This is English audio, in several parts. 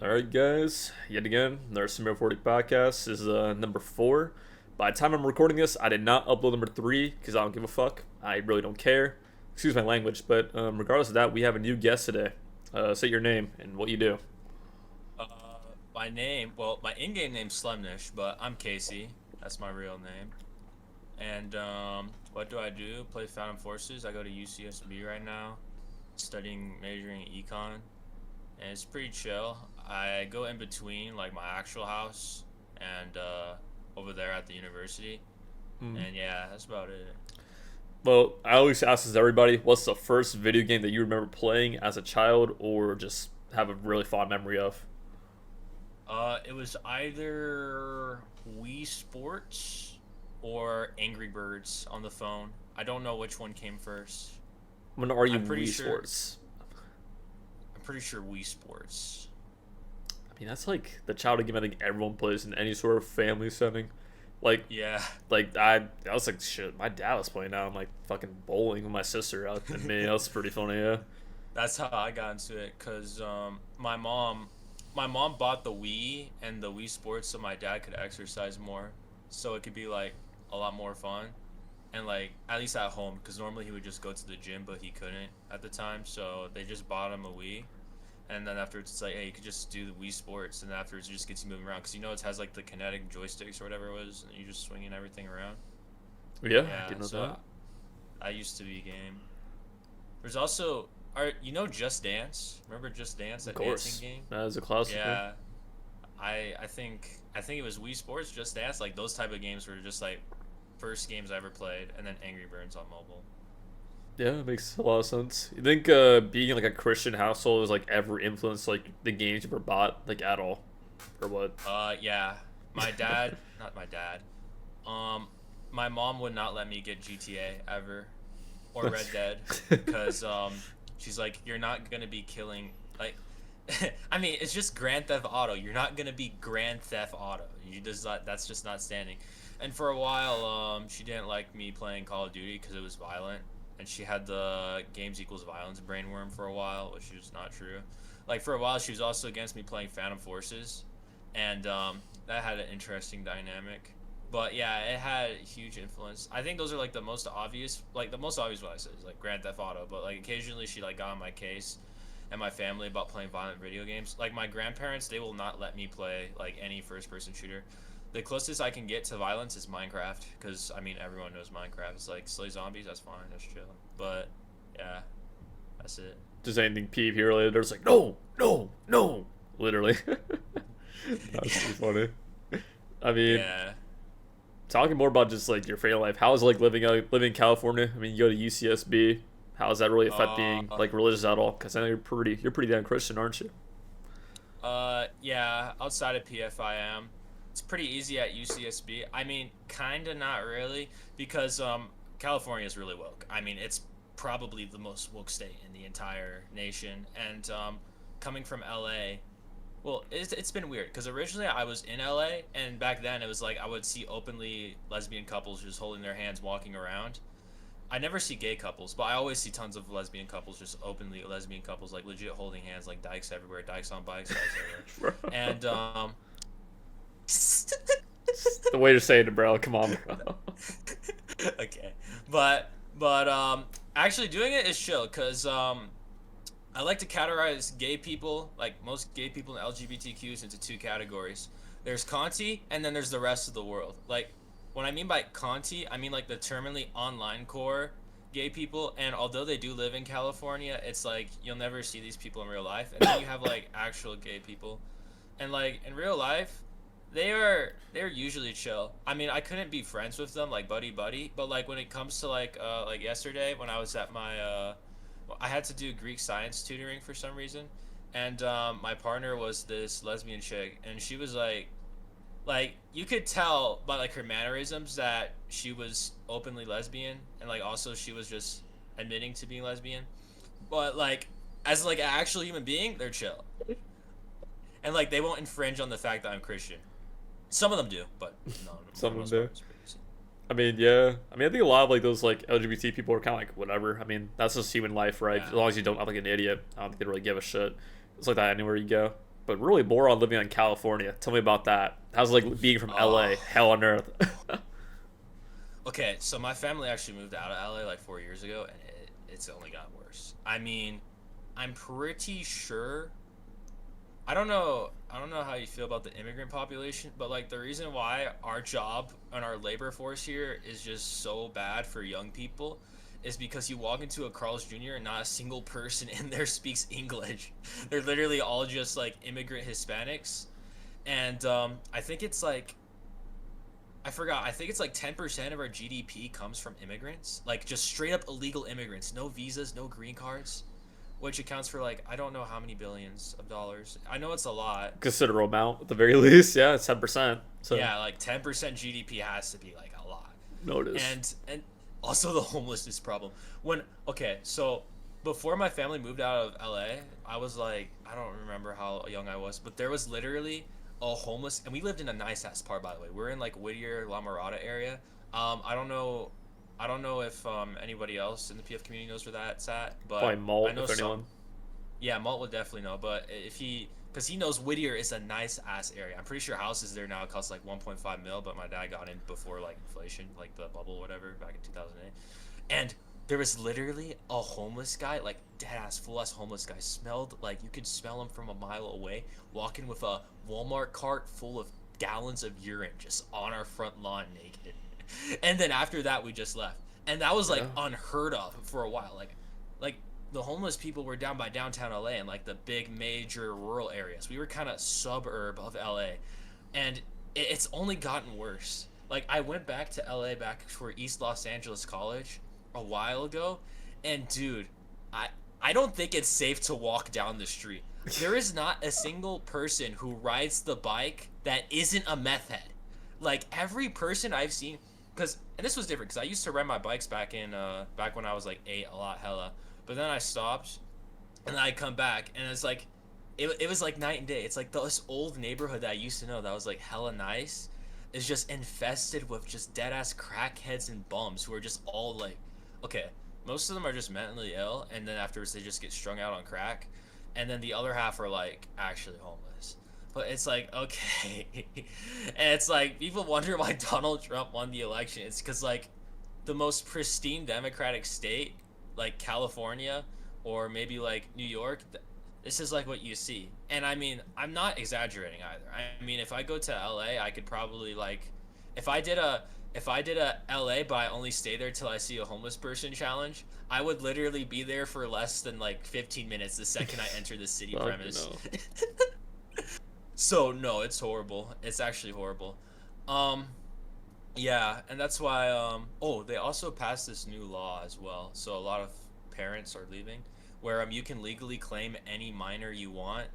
All right, guys. Yet again, another Sameer40 podcast is number 4. By the time I'm recording this, I did not upload number 3 because I don't give a fuck. I really don't care. Excuse my language, but regardless of that, we have a new guest today. Say your name and what you do. Uh, my in-game name's Slemnish, but I'm Casey. That's my real name. And what do I do? Play Phantom Forces. I go to UCSB right now, studying majoring in econ, and it's pretty chill. I go in between like my actual house and over there at the university, Hmm. and yeah, that's about it. Well, I always ask this to everybody: what's the first video game that you remember playing as a child, or just have a really fond memory of? It was either Wii Sports or Angry Birds on the phone. I don't know which one came first. I'm gonna argue I'm pretty Wii sure. Sports. I'm pretty sure Wii Sports. I mean, that's like the childhood game I think everyone plays in any sort of family setting. Like, Yeah, I was like, shit. My dad was playing out. I'm like fucking bowling with my sister out and me. That was pretty funny. Yeah. that's how I got into it. Cause my mom bought the Wii and the Wii Sports so my dad could exercise more, so it could be like a lot more fun, and like at least at home. Cause normally he would just go to the gym, but he couldn't at the time, so they just bought him a Wii. And then afterwards, it's like, hey, you could just do the Wii Sports, and afterwards, it just gets you moving around. Cause it has like the kinetic joysticks or whatever it was, and you just swinging everything around. Yeah, I Yeah, didn't know so that. I used to be game. There's also, Just Dance? Remember Just Dance, Of that dancing course, game? that is a classic. Yeah. Yeah, I think it was Wii Sports, Just Dance, like those type of games were just like first games I ever played, and then Angry Birds on mobile. Yeah, it makes a lot of sense. You think being in like a Christian household has like ever influenced like the games you ever bought like at all, or what? Yeah, not my dad. Um, my mom would not let me get GTA ever or Red Dead because she's like, you're not gonna be killing like. I mean, it's just Grand Theft Auto. You're not gonna be Grand Theft Auto. You just not. That's just not standing. And for a while, she didn't like me playing Call of Duty because it was violent, and she had the games equals violence brainworm for a while, which was not true. Like for a while, she was also against me playing Phantom Forces, and that had an interesting dynamic. But yeah, it had huge influence. I think those are like the most obvious what I said is like Grand Theft Auto. But like occasionally she like got on my case and my family about playing violent video games. Like my grandparents, they will not let me play like any first person shooter. The closest I can get to violence is Minecraft, because I mean everyone knows Minecraft. It's like slay zombies, that's fine, that's chill. But yeah, that's it. Just anything PvP related? There's like no, no, no, literally. That's pretty funny. I mean, Yeah. talking more about just like your family life. How is it like living in California? I mean, you go to UCSB. How does that really affect Uh, being like religious at all? Because I know you're pretty damn Christian, aren't you? yeah. Outside of PFIM, it's pretty easy at UCSB. I mean, kinda not really, because California is really woke. I mean, it's probably the most woke state in the entire nation, and coming from LA. Well, it's been weird because originally I was in LA, and back then it was like I would see openly lesbian couples just holding their hands walking around. I never see gay couples, but I always see tons of lesbian couples, just openly lesbian couples, like legit holding hands, like dykes everywhere, dykes on bikes, dykes Bro. everywhere. And The way you're saying it, bro. Come on, bro. okay, but actually doing it is chill because I like to categorize gay people, like most gay people in LGBTQs, into two categories. There's Conti, and then there's the rest of the world. Like, what I mean by Conti, I mean like the terminally online core gay people. And although they do live in California, it's like you'll never see these people in real life. And then you have like actual gay people, and like in real life, they're usually chill. I mean, I couldn't be friends with them like buddy buddy, but like when it comes to like yesterday when I was at my I had to do Greek science tutoring for some reason, and my partner was this lesbian chick, and she was like you could tell by like her mannerisms that she was openly lesbian, and like also she was just admitting to being lesbian, but like as like an actual human being, they're chill, and like they won't infringe on the fact that I'm Christian. Some of them do, but no, for Some the of them most part, do. it's pretty easy. I mean, yeah. I mean, I think a lot of like those like LGBT people are kind of like whatever. I mean, that's just human life, right? As Yeah. long as you don't act like an idiot, I don't think they really give a shit. It's like that anywhere you go. but really more on living in California. Tell me about that. How's it like being from LA? Oh. Hell on earth. Okay, so my family actually moved out of LA like 4 years ago, and it's only got worse. I mean, I'm pretty sure. I don't know. I don't know how you feel about the immigrant population, but like the reason why our job and our labor force here is just so bad for young people is because you walk into a Carl's Jr. and not a single person in there speaks English. They're literally all just like immigrant Hispanics, and I think it's like I forgot. I think it's like 10% of our GDP comes from immigrants, like just straight up illegal immigrants, no visas, no green cards, which accounts for like I don't know how many billions of dollars. I know it's a lot. Considerable amount at the very least. Yeah, it's 10%. So Yeah, like 10% GDP has to be like a lot. notice. And also the homelessness problem. When okay, so before my family moved out of LA, I was like I don't remember how young I was, but there was literally a homeless and we lived in a nice ass part by the way. We're in like Whittier, La Mirada area. I don't know if anybody else in the PF community knows where that's at, but Probably Malt, I know if anyone. yeah, Malt would definitely know, but if he, because he knows Whittier is a nice ass area. I'm pretty sure houses there now cost like 1.5 mil, but my dad got in before like inflation, like the bubble, or whatever, back in 2008. And there was literally a homeless guy, like dead ass, full ass homeless guy, smelled like you could smell him from a mile away, walking with a Walmart cart full of gallons of urine just on our front lawn naked. And then after that, we just left, and that was like Yeah. unheard of for a while, like the homeless people were down by downtown LA and like the big major rural areas. We were kind of suburb of LA, and it's only gotten worse. Like I went back to LA back for East Los Angeles College a while ago, and dude, I I don't think it's safe to walk down the street. There is not a single person who rides the bike that isn't a meth head. Like every person I've seen, because and this was different because I used to ride my bikes back when I was like 8 a lot hella, but then I stopped, and then I come back and it's like, it was like night and day. It's like this old neighborhood that I used to know that was like hella nice, is just infested with just dead ass crackheads and bums who are just all like, okay, most of them are just mentally ill, and then afterwards they just get strung out on crack, and then the other half are like actually homeless. But it's like, okay. And it's like people wonder why Donald Trump won the election. It's because like the most pristine democratic state, like California or maybe like New York, this is like what you see. And I mean, I'm not exaggerating either. I mean, if I go to LA, I could probably like, if I did a LA but I only stay there till I see a homeless person challenge, I would literally be there for less than like 15 minutes the second I enter the city Fuck premise. no. So no, it's horrible. It's actually horrible. Um, yeah, and that's why oh, they also passed this new law as well. So a lot of parents are leaving where you can legally claim any minor you want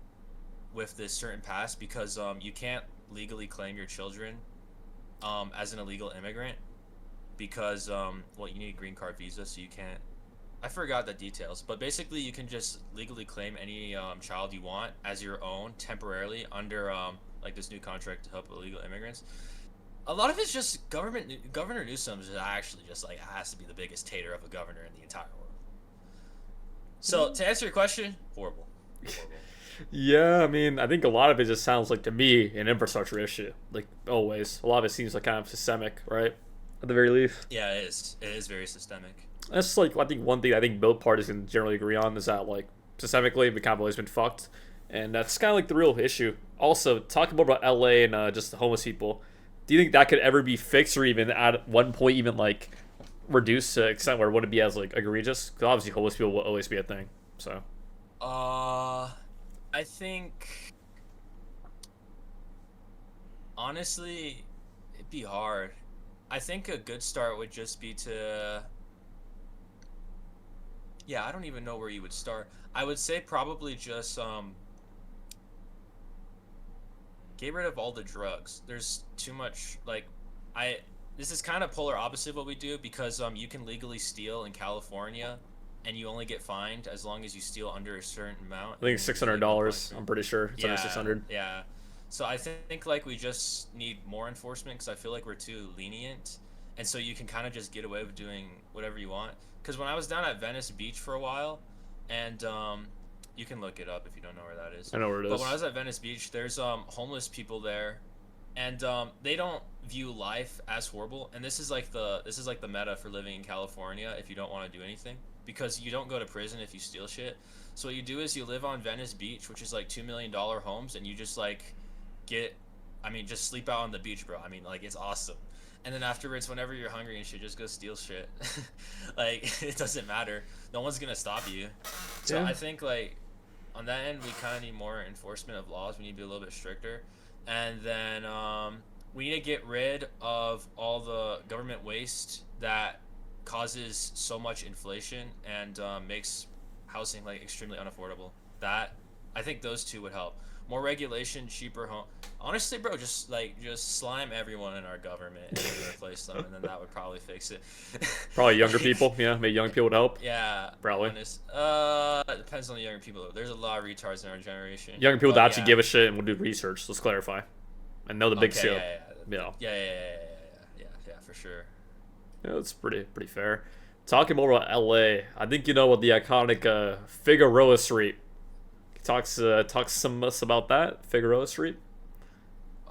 with this certain pass because you can't legally claim your children as an illegal immigrant because well, you need a green card visa, so you can't. I forgot the details, but basically you can just legally claim any child you want as your own temporarily under like this new contract to help illegal immigrants. A lot of it's just Governor Newsom is actually just like has to be the biggest tater of a governor in the entire world. So to answer your question, horrible. Horrible. Yeah, I mean, I think a lot of it just sounds like to me an infrastructure issue. Like always, a lot of it seems like kind of systemic, right? At the very least. Yeah, it is. It is very systemic. That's like I think one thing I think both parties can generally agree on is that like systemically we kind of always been fucked, and that's kind of like the real issue. Also, talking more about LA and just the homeless people, do you think that could ever be fixed or even at one point even like reduced to an extent where it wouldn't be as like egregious? Because obviously homeless people will always be a thing. So I think honestly, it'd be hard. I think a good start would just be to, yeah, I don't even know where you would start. I would say probably just get rid of all the drugs. There's too much like I this is kind of polar opposite of what we do because you can legally steal in California and you only get fined as long as you steal under a certain amount. I think it's $600. I'm pretty sure it's under 600. Yeah. So I think like we just need more enforcement because I feel like we're too lenient, and so you can kind of just get away with doing whatever you want. Because when I was down at Venice Beach for a while, and You can look it up if you don't know where that is. I know where it But when I is. was at Venice Beach, there's homeless people there, and they don't view life as horrible. And this is like the meta for living in California if you don't want to do anything, because you don't go to prison if you steal shit. So what you do is you live on Venice Beach, which is like $2 million homes, and you just like get, I mean, just sleep out on the beach, bro. I mean, like, it's awesome. And then afterwards, whenever you're hungry and shit, just go steal shit. Like, it doesn't matter. No one's gonna stop you. So Yeah. I think, like, on that end, we kind of need more enforcement of laws. We need to be a little bit stricter. And then we need to get rid of all the government waste that causes so much inflation and makes housing like extremely unaffordable. That, I think those two would help. More regulation, cheaper home. Honestly, bro, just slime everyone in our government and then replace them, and then that would probably fix it. Probably younger Like, people. Yeah, maybe young people would help. yeah, Probably. it depends on the younger people. There's a lot of retards in our generation. Younger people that But actually yeah. give a shit and will do research. Let's clarify. And know the big Okay, scope. yeah, Yeah. yeah, for sure. Yeah, that's pretty fair. Talking more about LA, I think you know what the iconic Figueroa Street. Talks some us about that Figueroa Street.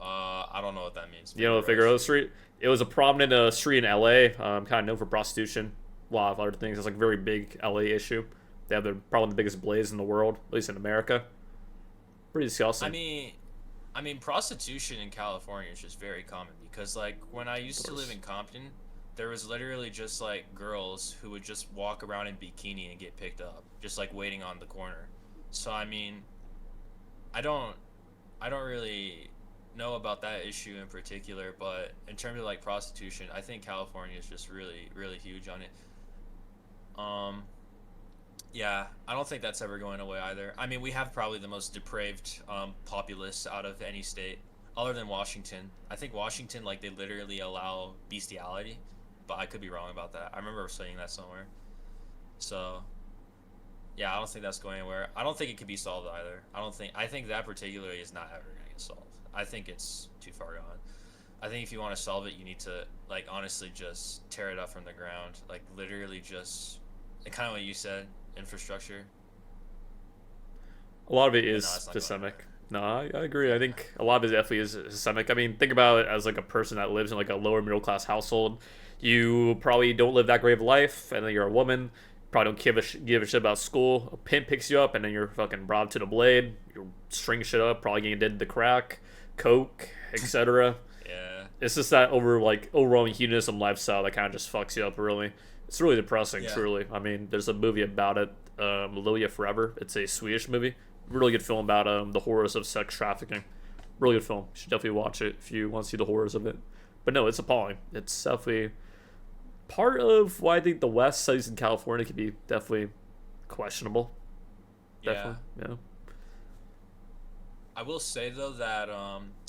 I don't know what that means. You know Figueroa Street? It was a prominent street in LA, kind of known for prostitution, a lot of other things. It's like a very big LA issue. They have probably the biggest blaze in the world, at least in America. Pretty disgusting. I mean, prostitution in California is just very common because, like, when I used to live in Compton, there was literally just like girls who would just walk around in bikini and get picked up, just like waiting on the corner. So I mean, I don't, I don't really know about that issue in particular, but in terms of like prostitution, I think California is just really, really huge on it. Um, Yeah, I don't think that's ever going away either. I mean, we have probably the most depraved populace out of any state, other than Washington. I think Washington, like, they literally allow bestiality, but I could be wrong about that. I remember saying that somewhere. So, yeah, I don't think that's going anywhere. I don't think it could be solved either. I think that particularly is not ever going to get solved. I think it's too far gone. I think if you want to solve it, you need to, like, honestly just tear it up from the ground. Like, literally just, kind of what you said, infrastructure. A lot of it But no, is it's not going systemic. anywhere. No, I agree. I think a lot of it definitely is systemic. I mean, think about it as like a person that lives in like a lower middle class household. You probably don't live that great of a life, and then you're a woman. Probably don't give a shit about school. A pimp picks you up, and then you're fucking brought to the blade. You're string shit up, probably getting addicted to crack, coke, etc. Yeah. It's just that overwhelming hedonism lifestyle that kind of just fucks you up. Really, it's really depressing. Yeah. Truly, I mean, there's a movie about it, Lilia Forever. It's a Swedish movie. Really good film about the horrors of sex trafficking. Really good film. You should definitely watch it if you want to see the horrors of it. But no, it's appalling. It's definitely part of why I think the West, at least in California, could be definitely questionable. Yeah. Definitely, yeah. I will say though that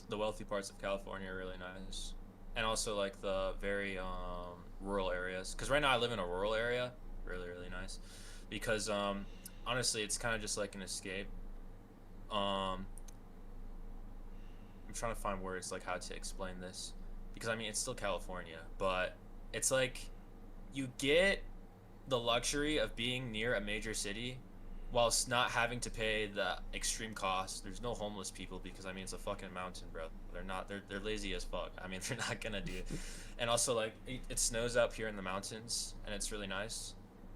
the wealthy parts of California are really nice, and also like the very rural areas. Because right now I live in a rural area, really really nice, because honestly it's kind of just like an escape. I'm trying to find words like how to explain this, because I mean it's still California, but it's like you get the luxury of being near a major city whilst not having to pay the extreme cost. There's no homeless people because I mean it's a fucking mountain, bro. They're lazy as fuck. I mean they're not gonna do it. And also like it snows up here in the mountains and it's really nice.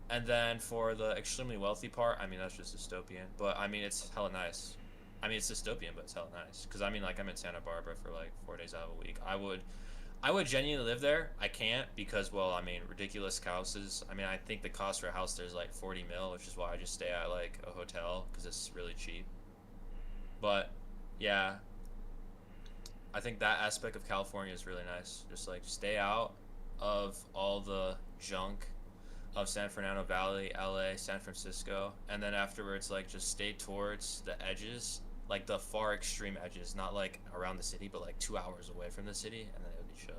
And then for the extremely wealthy part, I mean that's just dystopian. But I mean it's hella nice. I mean it's dystopian, but it's hella nice. Cause I mean like I'm in Santa Barbara for like 4 days out of a week. I would genuinely live there. I can't because, well, I mean, ridiculous houses. I mean, I think the cost for a house there is like 40 mil, which is why I just stay at like a hotel because it's really cheap. But yeah, I think that aspect of California is really nice. Just like stay out of all the junk of San Fernando Valley, LA, San Francisco, and then afterwards, like just stay towards the edges, like the far extreme edges, not like around the city, but like 2 hours away from the city, and then it would be chill.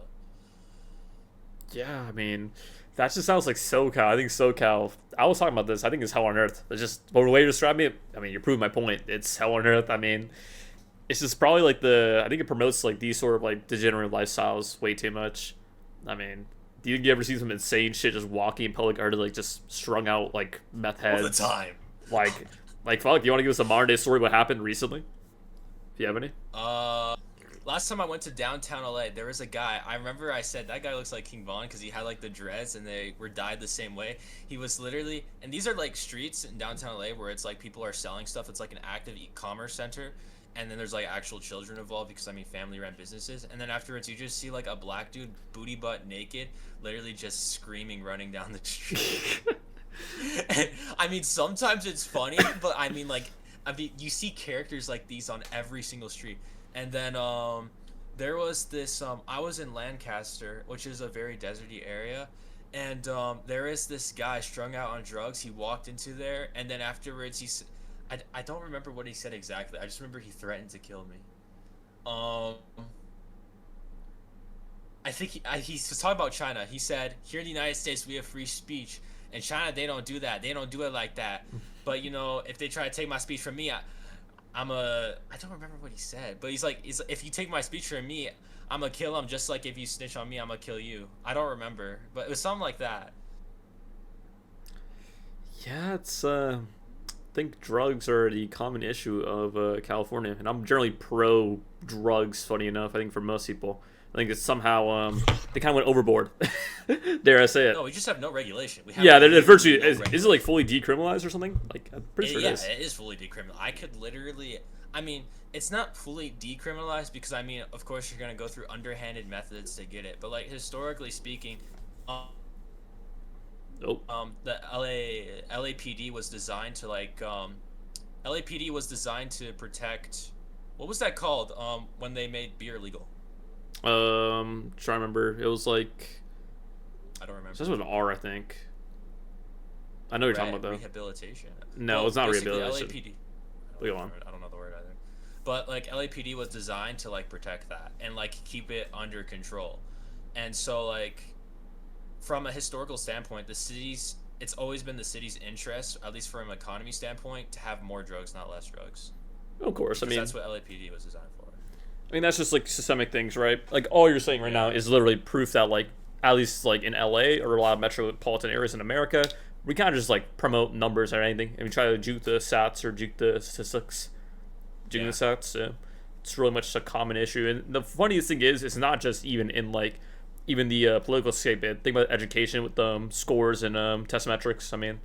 Yeah, I mean, that just sounds like SoCal. I think SoCal. I was talking about this. I think it's hell on earth. It's just the way you describe it. I mean, you're proving my point. It's hell on earth. I mean, it's just probably like I think it promotes like these sort of like degenerate lifestyles way too much. I mean, do you ever see some insane shit just walking in public or like just strung out like meth All the heads? time. Like Like, fuck, you want to give us a modern day story what happened recently? If you have any? Last time I went to downtown LA, there was a guy. I remember I said that guy looks like King Von because he had like the dreads and they were dyed the same way. He was literally, and these are like streets in downtown LA where it's like people are selling stuff. It's like an active e-commerce center, and then there's like actual children involved because I mean family-run businesses. And then afterwards, you just see like a black dude, booty butt naked, literally just screaming, running down the street. And, I mean, sometimes it's funny, but I mean, like, you see characters like these on every single street. And then there was this. I was in Lancaster, which is a very deserty area, and there is this guy strung out on drugs. He walked into there, and then afterwards, I don't remember what he said exactly. I just remember he threatened to kill me. I think he was talking about China. He said, "Here in the United States, we have free speech. In China, they don't do that. They don't do it like that. But you know, if they try to take my speech from me, I don't remember what he said, but he's like, if you take my speech from me, I'm gonna kill him. Just like if you snitch on me, I'm gonna kill you. I don't remember, but it was something like that. Yeah, it's I think drugs are the common issue of California, and I'm generally pro drugs. Funny enough, I think for most people, I think it's somehow they kind of went overboard. Dare I say it? No, we just have no regulation. We have Yeah, they're virtually no is it like fully decriminalized or something? Like I'm pretty sure yeah, it is. it is fully decriminalized. I could literally, I mean, it's not fully decriminalized because I mean, of course, you're gonna go through underhanded methods to get it, but like historically speaking, the LAPD was designed to like LAPD was designed to protect. What was that called? When they made beer legal. Trying to remember. It was like I don't remember. This was an R, I think. I know what you're talking about though. Rehabilitation. No, well, it's not rehabilitation. LAPD. Go on. I don't know the word either. But like LAPD was designed to like protect that and like keep it under control. And so like from a historical standpoint, it's always been the city's interest, at least from an economy standpoint, to have more drugs, not less drugs. Of course, I mean that's what LAPD was designed for. I mean that's just like systemic things, right? Like all you're saying right now is literally proof that like at least like in LA or a lot of metropolitan areas in America, we kind of just like promote numbers or anything, and we try to juke the stats or juke the statistics, the stats. Yeah. It's really much a common issue, and the funniest thing is, it's not just even in like even the political scape. Think about education with scores and test metrics. I mean,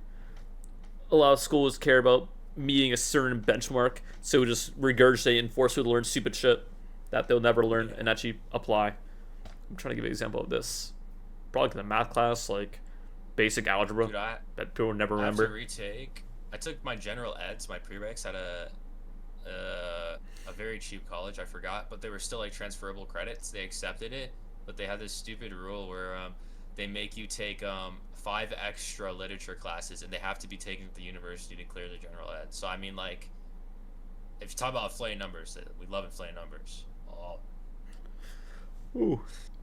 a lot of schools care about meeting a certain benchmark, so just regurgitate and force people to learn stupid shit that they'll never learn and actually apply. I'm trying to give an example of this. Probably in the math class, like basic algebra, Dude, that people never remember. I have to retake. I took my general eds, my prereqs at a very cheap college. I forgot, but they were still like transferable credits. They accepted it, but they had this stupid rule where they make you take 5 extra literature classes, and they have to be taken at the university to clear the general ed. So I mean, like, if you talk about inflating numbers, we love inflating numbers. Oh. Ooh.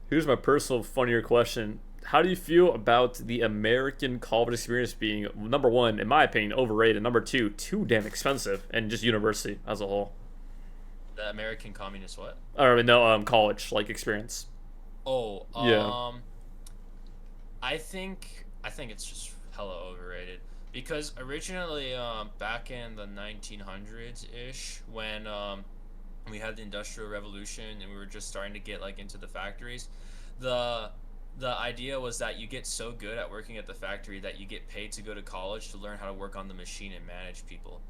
Here's my personal funnier question. How do you feel about the American college experience being, number one, in my opinion, overrated, number two, too damn expensive, and just university as a whole? The American communist what? No, college, like, experience. Oh, yeah. I think it's just hella overrated. Because originally, back in the 1900s-ish, when we had the Industrial Revolution and we were just starting to get like into the factories, the idea was that you get so good at working at the factory that you get paid to go to college to learn how to work on the machine and manage people.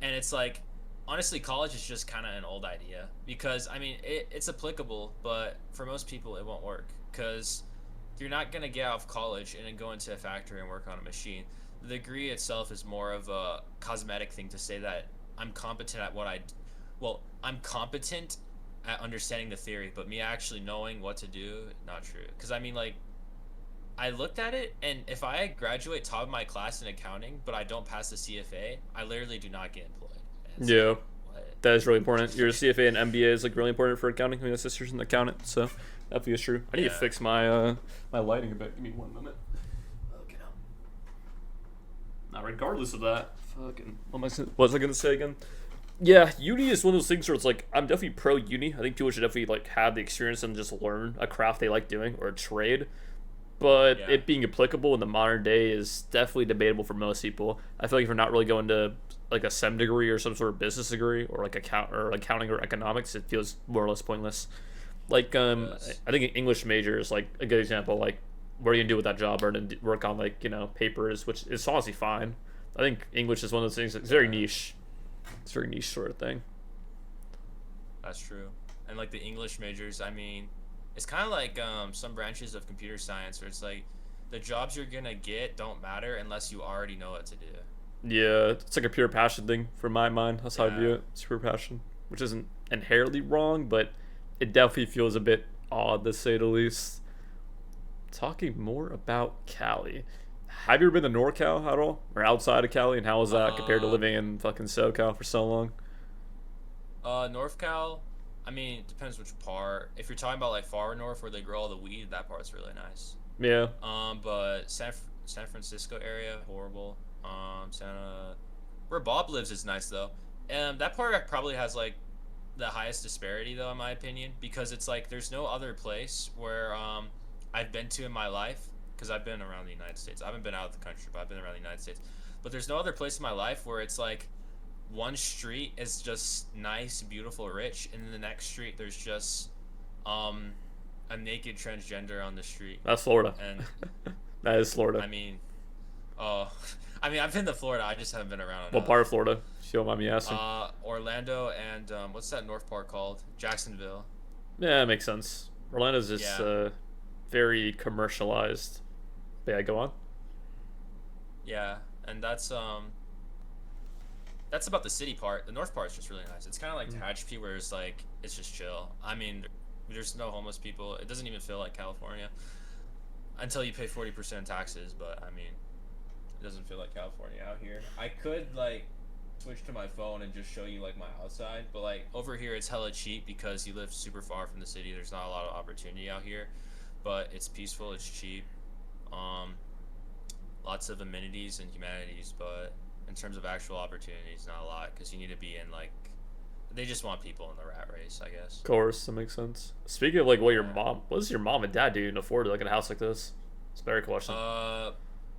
And it's like, honestly, college is just kind of an old idea because I mean it's applicable, but for most people it won't work because you're not gonna get out of college and then go into a factory and work on a machine. The degree itself is more of a cosmetic thing to say that I'm competent at what I'm competent at understanding the theory, but me actually knowing what to do, not true. Because I mean, like, I looked at it, and if I graduate top of my class in accounting, but I don't pass the CFA, I literally do not get employed. Yeah, that is really important. Your CFA and MBA is like really important for accounting. I mean, my sister's an accountant, so definitely is true. I need to fix my my lighting a bit. Give me 1 minute. Okay. Now, regardless of that, fucking, what was I gonna say again? Yeah, uni is one of those things where it's like, I'm definitely pro uni. I think people should definitely like have the experience and just learn a craft they like doing or a trade. but Yeah. it being applicable in the modern day is definitely debatable for most people. I feel like if you're not really going to like a SEM degree or some sort of business degree or like accounting or economics, it feels more or less pointless. Like It does. I think an English major is like a good example. Like what are you gonna do with that job or to work on like papers, which is honestly fine. I think English is one of those things that's very Yeah. niche. It's a very niche sort of thing. That's true. And like the English majors, I mean, it's kind of like some branches of computer science where it's like the jobs you're gonna get don't matter unless you already know what to do. Yeah, it's like a pure passion thing from my mind. That's how I view Yeah. it. It's pure passion, which isn't inherently wrong, but it definitely feels a bit odd to say the least. Talking more about Cali. Have you ever been to NorCal at all, or outside of Cali, and how is that compared to Uh, living in fucking SoCal for so long? North Cal. I mean, it depends which part. If you're talking about like far north where they grow all the weed, that part's really nice. Yeah, But San Francisco area horrible. Santa where Bob lives is nice though. That part probably has like the highest disparity though in my opinion because it's like there's no other place where I've been to in my life because I've been around the United States. I haven't been out of the country, but I've been around the United States. But there's no other place in my life where it's like one street is just nice, beautiful, rich, and then the next street there's just um a naked transgender on the street. that's Florida. And That is Florida. I mean, oh, I mean I've been to Florida, I just haven't been around What enough. part of Florida? If you don't mind me asking. Orlando and what's that north part called? Jacksonville. Yeah, it makes sense. Orlando's just Yeah, very commercialized. But yeah, go on. yeah, and that's about the city part. The north part is just really nice. It's kind of like Tehachapi, where it's like it's just chill. I mean, there's no homeless people. It doesn't even feel like California until you pay 40% taxes. But I mean, it doesn't feel like California out here. I could like switch to my phone and just show you like my outside, but like over here it's hella cheap because you live super far from the city. There's not a lot of opportunity out here, but it's peaceful. It's cheap. Um, Lots of amenities and humanities, but in terms of actual opportunities, not a lot because you need to be in like they just want people in the rat race, I guess. Of course, that makes sense. Speaking of like Yeah. what does your mom and dad do in afford like in a house like this? It's a better question. Uh,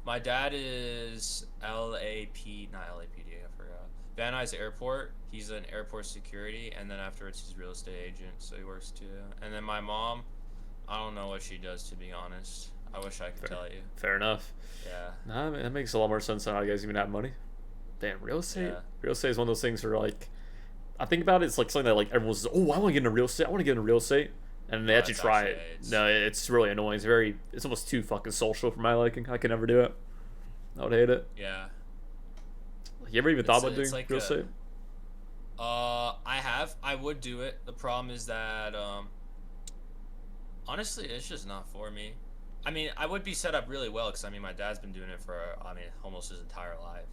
my dad is LAP, not LAPD. I forgot. Van Nuys Airport. He's an airport security, and then afterwards he's a real estate agent, so he works too. And then my mom, I don't know what she does to be honest. I wish I could Fair, tell you. fair enough. Yeah, Nah, I mean, that makes a lot more sense than how you guys even have money. Damn, real estate. yeah. Real estate is one of those things where like I think about it, it's like something that like everyone's oh I want to get into real estate. I want to get into real estate, and they No, actually it's try actually it. it's No, it's really annoying. It's almost too fucking social for my liking. I could never do it. I would hate it. yeah. Like, you ever even thought about It's doing like real estate? I would do it. The problem is that honestly, it's just not for me. I mean, I would be set up really well because I mean, my dad's been doing it for I mean, almost his entire life.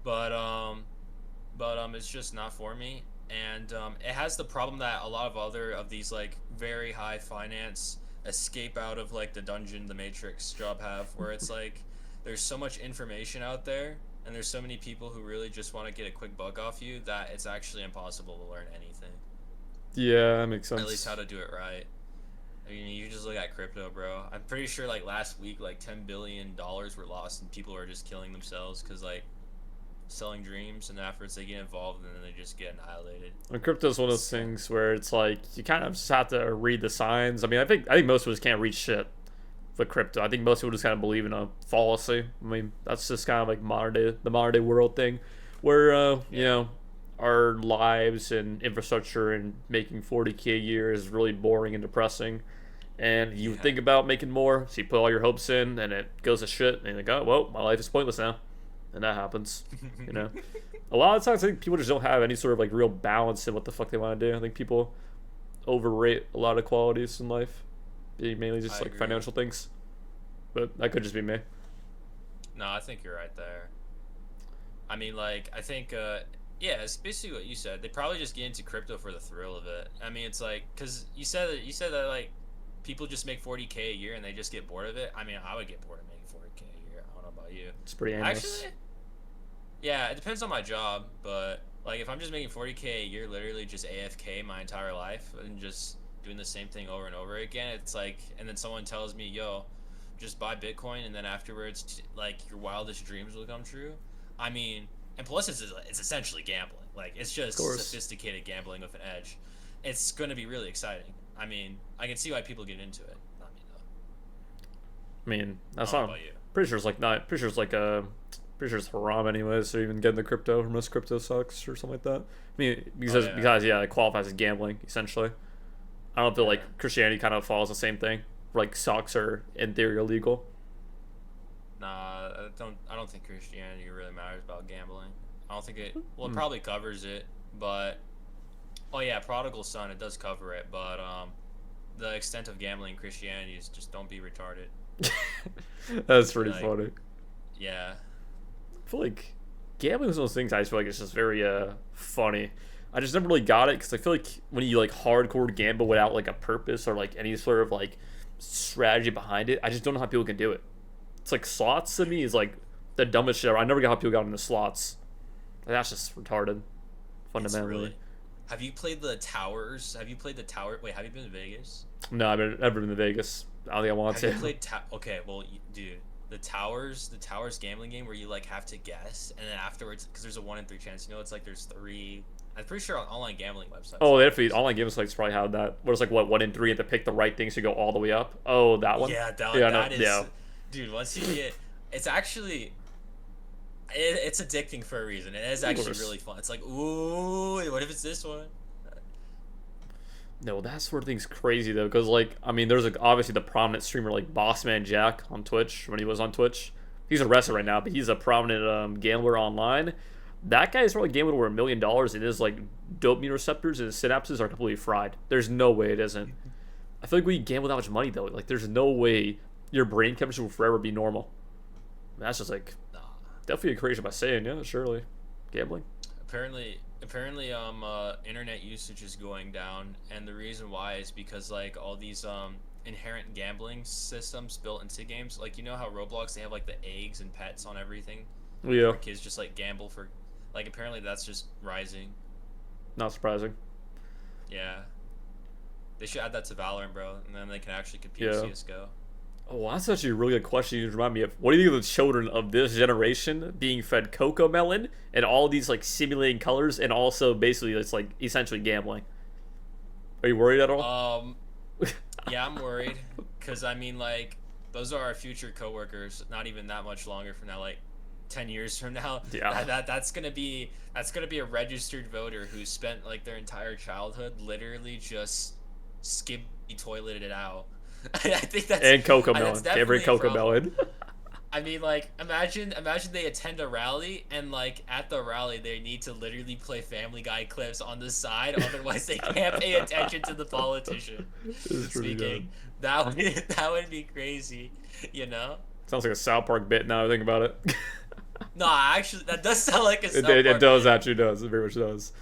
But it's just not for me, and it has the problem that a lot of other of these like very high finance escape out of like the dungeon, the Matrix job have, where it's like there's so much information out there, and there's so many people who really just want to get a quick buck off you that it's actually impossible to learn anything. Yeah, that makes At least sense. how to do it right. I mean, you just look at crypto, bro. I'm pretty sure like last week, like $10 billion were lost, and people are just killing themselves because like selling dreams and efforts they get involved and then they just get annihilated. And crypto's one of those things where it's like you kind of just have to read the signs. I mean, I think most of us can't read shit with crypto. I think most people just kind of believe in a fallacy. I mean, that's just kind of like the modern day world thing, where Yeah. our lives and infrastructure and making 40K a year is really boring and depressing. And you Yeah. think about making more, so you put all your hopes in, and it goes to shit. And you're like, oh well, my life is pointless now, and that happens. You know, a lot of times I think people just don't have any sort of like real balance in what the fuck they want to do. I think people overrate a lot of qualities in life, being mainly just I like agree. financial things. But that could just be me. No, I think you're right there. I mean, like, I think, yeah, it's basically what you said. They probably just get into crypto for the thrill of it. I mean, it's like, cause you said that like people just make 40K a year and they just get bored of it. I mean, I would get bored of making 40K a year. I don't know about you. It's pretty aimless. Actually, yeah, it depends on my job, but like if I'm just making 40K a year, literally just AFK my entire life and just doing the same thing over and over again, it's like, and then someone tells me, yo, just buy Bitcoin and then afterwards, like your wildest dreams will come true. I mean, and plus it's essentially gambling. Like it's Of just course. sophisticated gambling with an edge. It's going to be really exciting. I mean, I can see why people get into it. Not me though. I mean, that's I don't know not. about you. Pretty sure it's like not. Pretty sure it's like pretty sure it's haram anyways. So even getting the crypto, or most crypto sucks or something like that. I mean, because yeah, it qualifies as gambling essentially. I don't feel Yeah. like Christianity kind of follows the same thing. Like stocks are in theory illegal. Nah, I don't think Christianity really matters about gambling. I don't think it. Well, it probably covers it, but oh yeah, prodigal son, it does cover it, but the extent of gambling in Christianity is just don't be retarded. That's pretty Like, funny. Yeah. I feel like gambling is one of those things I just feel like it's just very funny. I just never really got it because I feel like when you like hardcore gamble without like a purpose or like any sort of like strategy behind it, I just don't know how people can do it. It's like slots to me is like the dumbest shit ever. I never got how people got into slots. Like, that's just retarded, fundamentally. It's really. Have you played the towers? Have you played the tower? Wait, have you been to Vegas? No, I've never been to Vegas. I don't think I want Have to. you played Okay, well, dude, the towers gambling game where you like have to guess, and then afterwards, because there's a 1 in 3 chance. You know, it's like there's 3. I'm pretty sure on online gambling websites. Oh, definitely. Online game sites probably have that. Where it's like what 1 in 3 and to pick the right things to go all the way up. Oh, that one. Yeah, Yeah, that no, is, yeah. dude. Once you get, it's actually, it's addicting for a reason. It is Of actually course. really fun. It's like, ooh, what if it's this one? No, that sort of thing's crazy though, because like I mean, there's like obviously the prominent streamer like Bossman Jack on Twitch when he was on Twitch. He's arrested right now, but he's a prominent gambler online. That guy's probably gambled over $1 million, and his like dopamine receptors and his synapses are completely fried. There's no way it isn't. I feel like when you gamble that much money though, like there's no way your brain chemistry will forever be normal. That's just like Nah. definitely a crazy by saying, yeah, surely gambling. Apparently, internet usage is going down, and the reason why is because like all these inherent gambling systems built into games, like you know how Roblox they have like the eggs and pets on everything, Yeah, where kids just like gamble for, like apparently that's just rising. not surprising. Yeah, they should add that to Valorant, bro, and then they can actually compete Yeah. with CS:GO. Oh, that's actually a really good question. You remind me of what do you think of the children of this generation being fed cocoa melon and all these like simulating colors and also basically it's like essentially gambling? Are you worried at all? Yeah, I'm worried, cause I mean like those are our future coworkers. Not even that much longer from now, like 10 years from now. Yeah. That's gonna be a registered voter who spent like their entire childhood literally just skip toileted it out. I think that's And cocoa that's melon. Can't bring definitely a cocoa problem. melon. I mean, like, imagine they attend a rally and like at the rally they need to literally play Family Guy clips on the side, otherwise they can't pay attention to the politician It's pretty good. speaking. That would be crazy, you know? Sounds like a South Park bit now I think about it. No, actually, that does sound like a South It Park does bit. actually does. It very much does.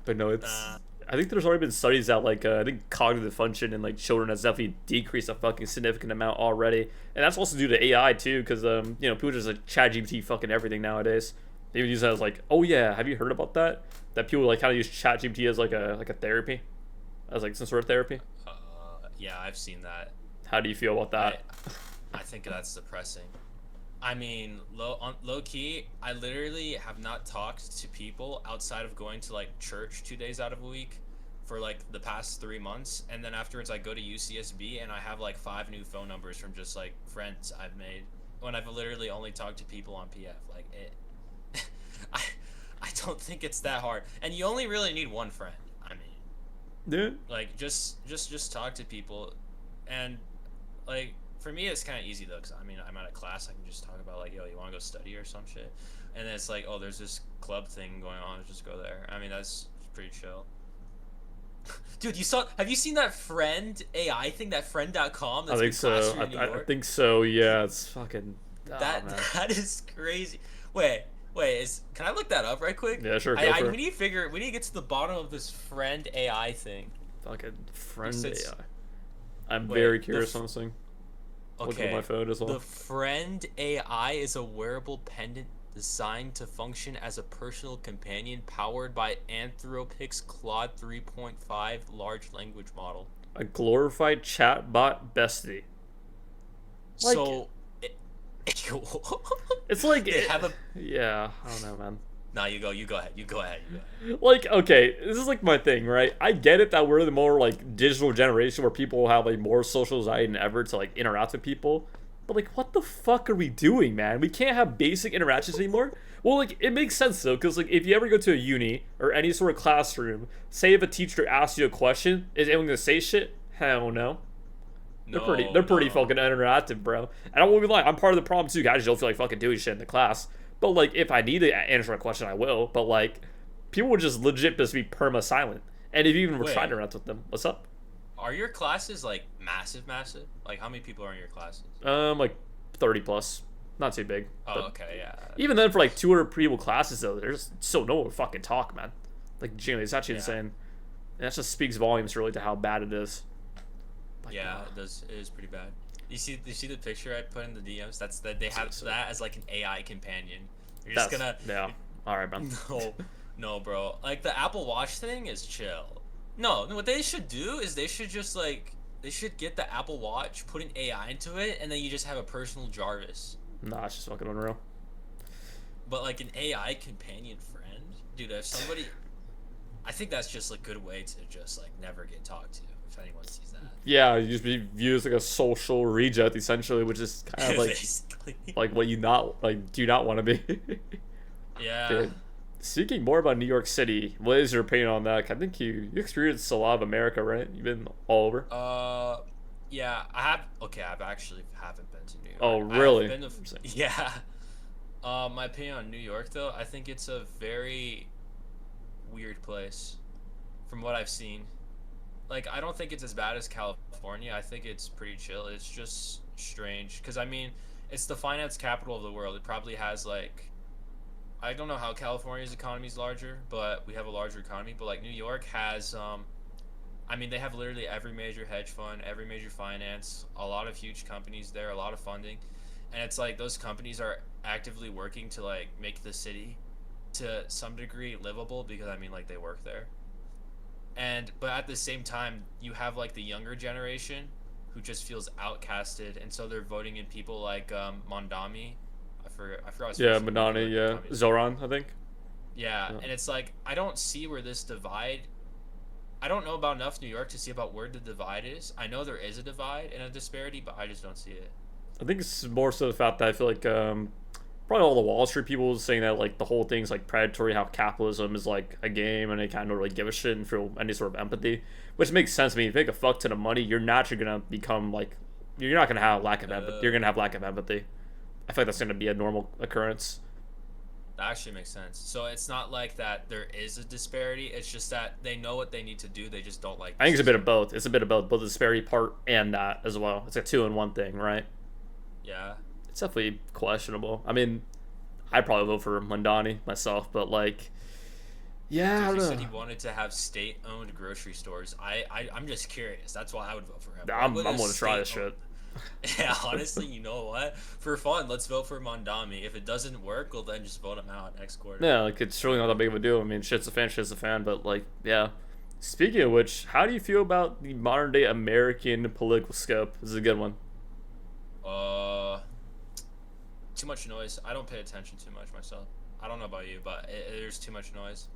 But no, it's. Uh, I think there's already been studies that like I think cognitive function in like children has definitely decreased a fucking significant amount already, and that's also due to AI too, because you know people just like ChatGPT fucking everything nowadays. They even use that as like, oh yeah, have you heard about that? That people like kind of use ChatGPT as like a therapy, as like some sort of therapy. uh, yeah, I've seen that. How do you feel about that? I think that's depressing. I mean, low key, I literally have not talked to people outside of going to like church 2 days out of a week for like the past 3 months, and then afterwards I go to UCSB and I have like 5 new phone numbers from just like friends I've made when I've literally only talked to people on PF. Like it, I don't think it's that hard, and you only really need one friend. I mean, Dude, like just talk to people, and like for me it's kind of easy though, because I mean I'm at a class, I can just talk about like, yo, you want to go study or some shit, and then it's like, oh, there's this club thing going on, just go there. I mean that's pretty chill. Dude, have you seen that friend AI thing, that friend.com I that's think been so. plastered in New I York? think so. Yeah, it's fucking. Oh, that man. that is crazy. Wait, can I look that up right quick? Yeah, sure. Go for we it. need to get to the bottom of this friend AI thing. Fucking friend Since- AI. I'm Wait, very the curious on this thing. Look at Okay. my phone as well. The Friend AI is a wearable pendant designed to function as a personal companion powered by Anthropic's Claude 3.5 large language model. A glorified chatbot bestie. Like, So, it, it's like, they have a. yeah, I don't know, man. Nah, you go. You go ahead. You go ahead. You go ahead. Like, okay, this is like my thing, right? I get it that we're the more like digital generation where people have like more social anxiety than ever to like interact with people. But like, what the fuck are we doing, man? We can't have basic interactions anymore. Well, like, it makes sense though, because like, if you ever go to a uni or any sort of classroom, say if a teacher asks you a question, is anyone gonna say shit? Hell no. They're pretty No. fucking interactive, bro. And I won't be lying, I'm part of the problem too. Guys just don't feel like fucking doing shit in the class. But like, if I need to answer a question, I will. But like, people would just legit just be perma silent. And if you even were trying to Wait. interact with them, what's up? Are your classes like massive, massive? Like how many people are in your classes? Like 30 plus, not too big. Oh, But okay, yeah. even then, for like 200 people classes though, there's so no one fucking talk, man. Like, genuinely, it's actually Yeah. insane. And that just speaks volumes really to how bad it is. Like, Yeah, it does. It is pretty bad. You see the picture I put in the DMs? That's that they have So- that as like an AI companion. You're just gonna yeah. All right, man. no, no, bro. Like the Apple Watch thing is chill. No, what they should do is they should just like they should get the Apple Watch, put an AI into it, and then you just have a personal Jarvis. Nah, it's just fucking unreal. But like an AI companion friend, dude. If somebody, I think that's just a good way to just like never get talked to if anyone sees that. Yeah, you just be viewed as like a social reject essentially, which is kind of like Basically. like what you not like do not want to be. Yeah. Dude, speaking more about New York City, what is your opinion on that? I think you experienced a lot of America, right? You've been all over. Yeah, I have. Okay, I've actually haven't been to New York. Oh, I really? have been to, yeah. My opinion on New York, though, I think it's a very weird place, from what I've seen. Like, I don't think it's as bad as California. I think it's pretty chill. It's just strange, because I mean, it's the finance capital of the world. It probably has like, I don't know how California's economy is larger, but we have a larger economy. But like New York has, I mean, they have literally every major hedge fund, every major finance, a lot of huge companies there, a lot of funding, and it's like those companies are actively working to like make the city to some degree livable because I mean like they work there. And but at the same time, you have like the younger generation who just feels outcasted, and so they're voting in people like Mondami. I forgot his Yeah, first name, Madani, like, yeah, communist. Zoran, I think. Yeah, Yeah. and it's like I don't see where this divide. I don't know about enough New York to see about where the divide is. I know there is a divide and a disparity, but I just don't see it. I think it's more so the fact that I feel like probably all the Wall Street people saying that like the whole thing's like predatory, how capitalism is like a game and they kind of don't really give a shit and feel any sort of empathy, which makes sense to me. If you make a fuck ton of money, you're naturally gonna become like you're not gonna have lack of empathy. You're gonna have lack of empathy. I feel like that's gonna be a normal occurrence. That actually makes sense. So it's not like that there is a disparity. It's just that they know what they need to do. They just don't like. I think it's a bit of both. It's a bit of both the disparity part and that as well. It's a two in one thing, right? Yeah. It's definitely questionable. I mean, I'd probably vote for Mandani myself, but like, yeah, I Dude, he don't said know. he wanted to have state-owned grocery stores. I'm just curious. That's why I would vote for him. I'm What going is to try this state-owned- shit. Yeah, honestly, you know what? For fun, let's vote for Mondami. If it doesn't work, we'll then just vote him out next quarter. Yeah, like it's really not that big of a deal. I mean, shit's a fan, but like, yeah. Speaking of which, how do you feel about the modern day American political scope? This is a good one. Too much noise. I don't pay attention too much myself. I don't know about you, but there's too much noise.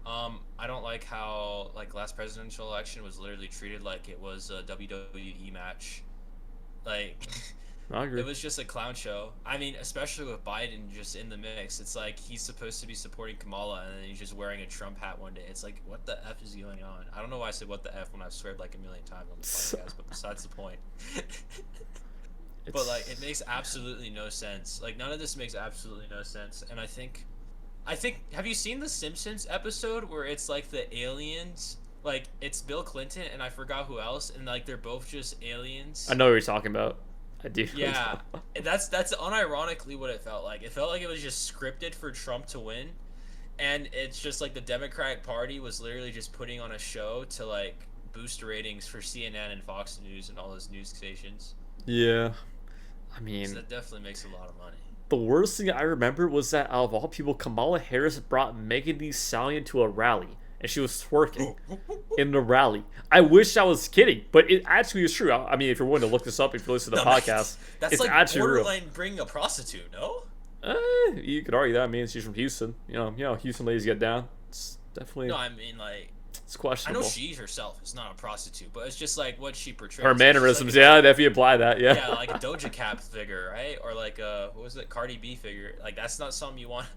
I don't like how like last presidential election was literally treated like it was a WWE match. Like I agree. it was just a clown show. I mean, especially with Biden just in the mix. It's like he's supposed to be supporting Kamala and then he's just wearing a Trump hat one day. It's like, what the F is going on? I don't know why I said what the F when I've sweared like a million times on the podcast, but besides the point. But like it makes absolutely no sense. Like none of this makes absolutely no sense. And I think have you seen the Simpsons episode where it's like the aliens, like it's Bill Clinton and I forgot who else, and like they're both just aliens. I know what you're talking about. I do. Yeah. That's unironically what it felt like. It felt like it was just scripted for Trump to win. And it's just like the Democratic Party was literally just putting on a show to like boost ratings for CNN and Fox News and all those news stations. Yeah. I So mean, that definitely makes a lot of money. the worst thing I remember was that out of all people, Kamala Harris brought Megan Thee Stallion to a rally. and she was twerking in the rally. I wish I was kidding, but it actually is true. I mean, if you're willing to look this up, if you listen to the podcast, that's it's like actually real. borderline bringing a prostitute, no? You could argue that. I mean, she's from Houston. Houston ladies get down. It's definitely. No, I mean like. It's questionable. I know she herself is not a prostitute, but it's just like what she portrays. Her mannerisms, yeah, if you apply that, yeah. Yeah, like a Doja Cat figure, right? Or like a what was it, Cardi B figure? Like that's not something you want.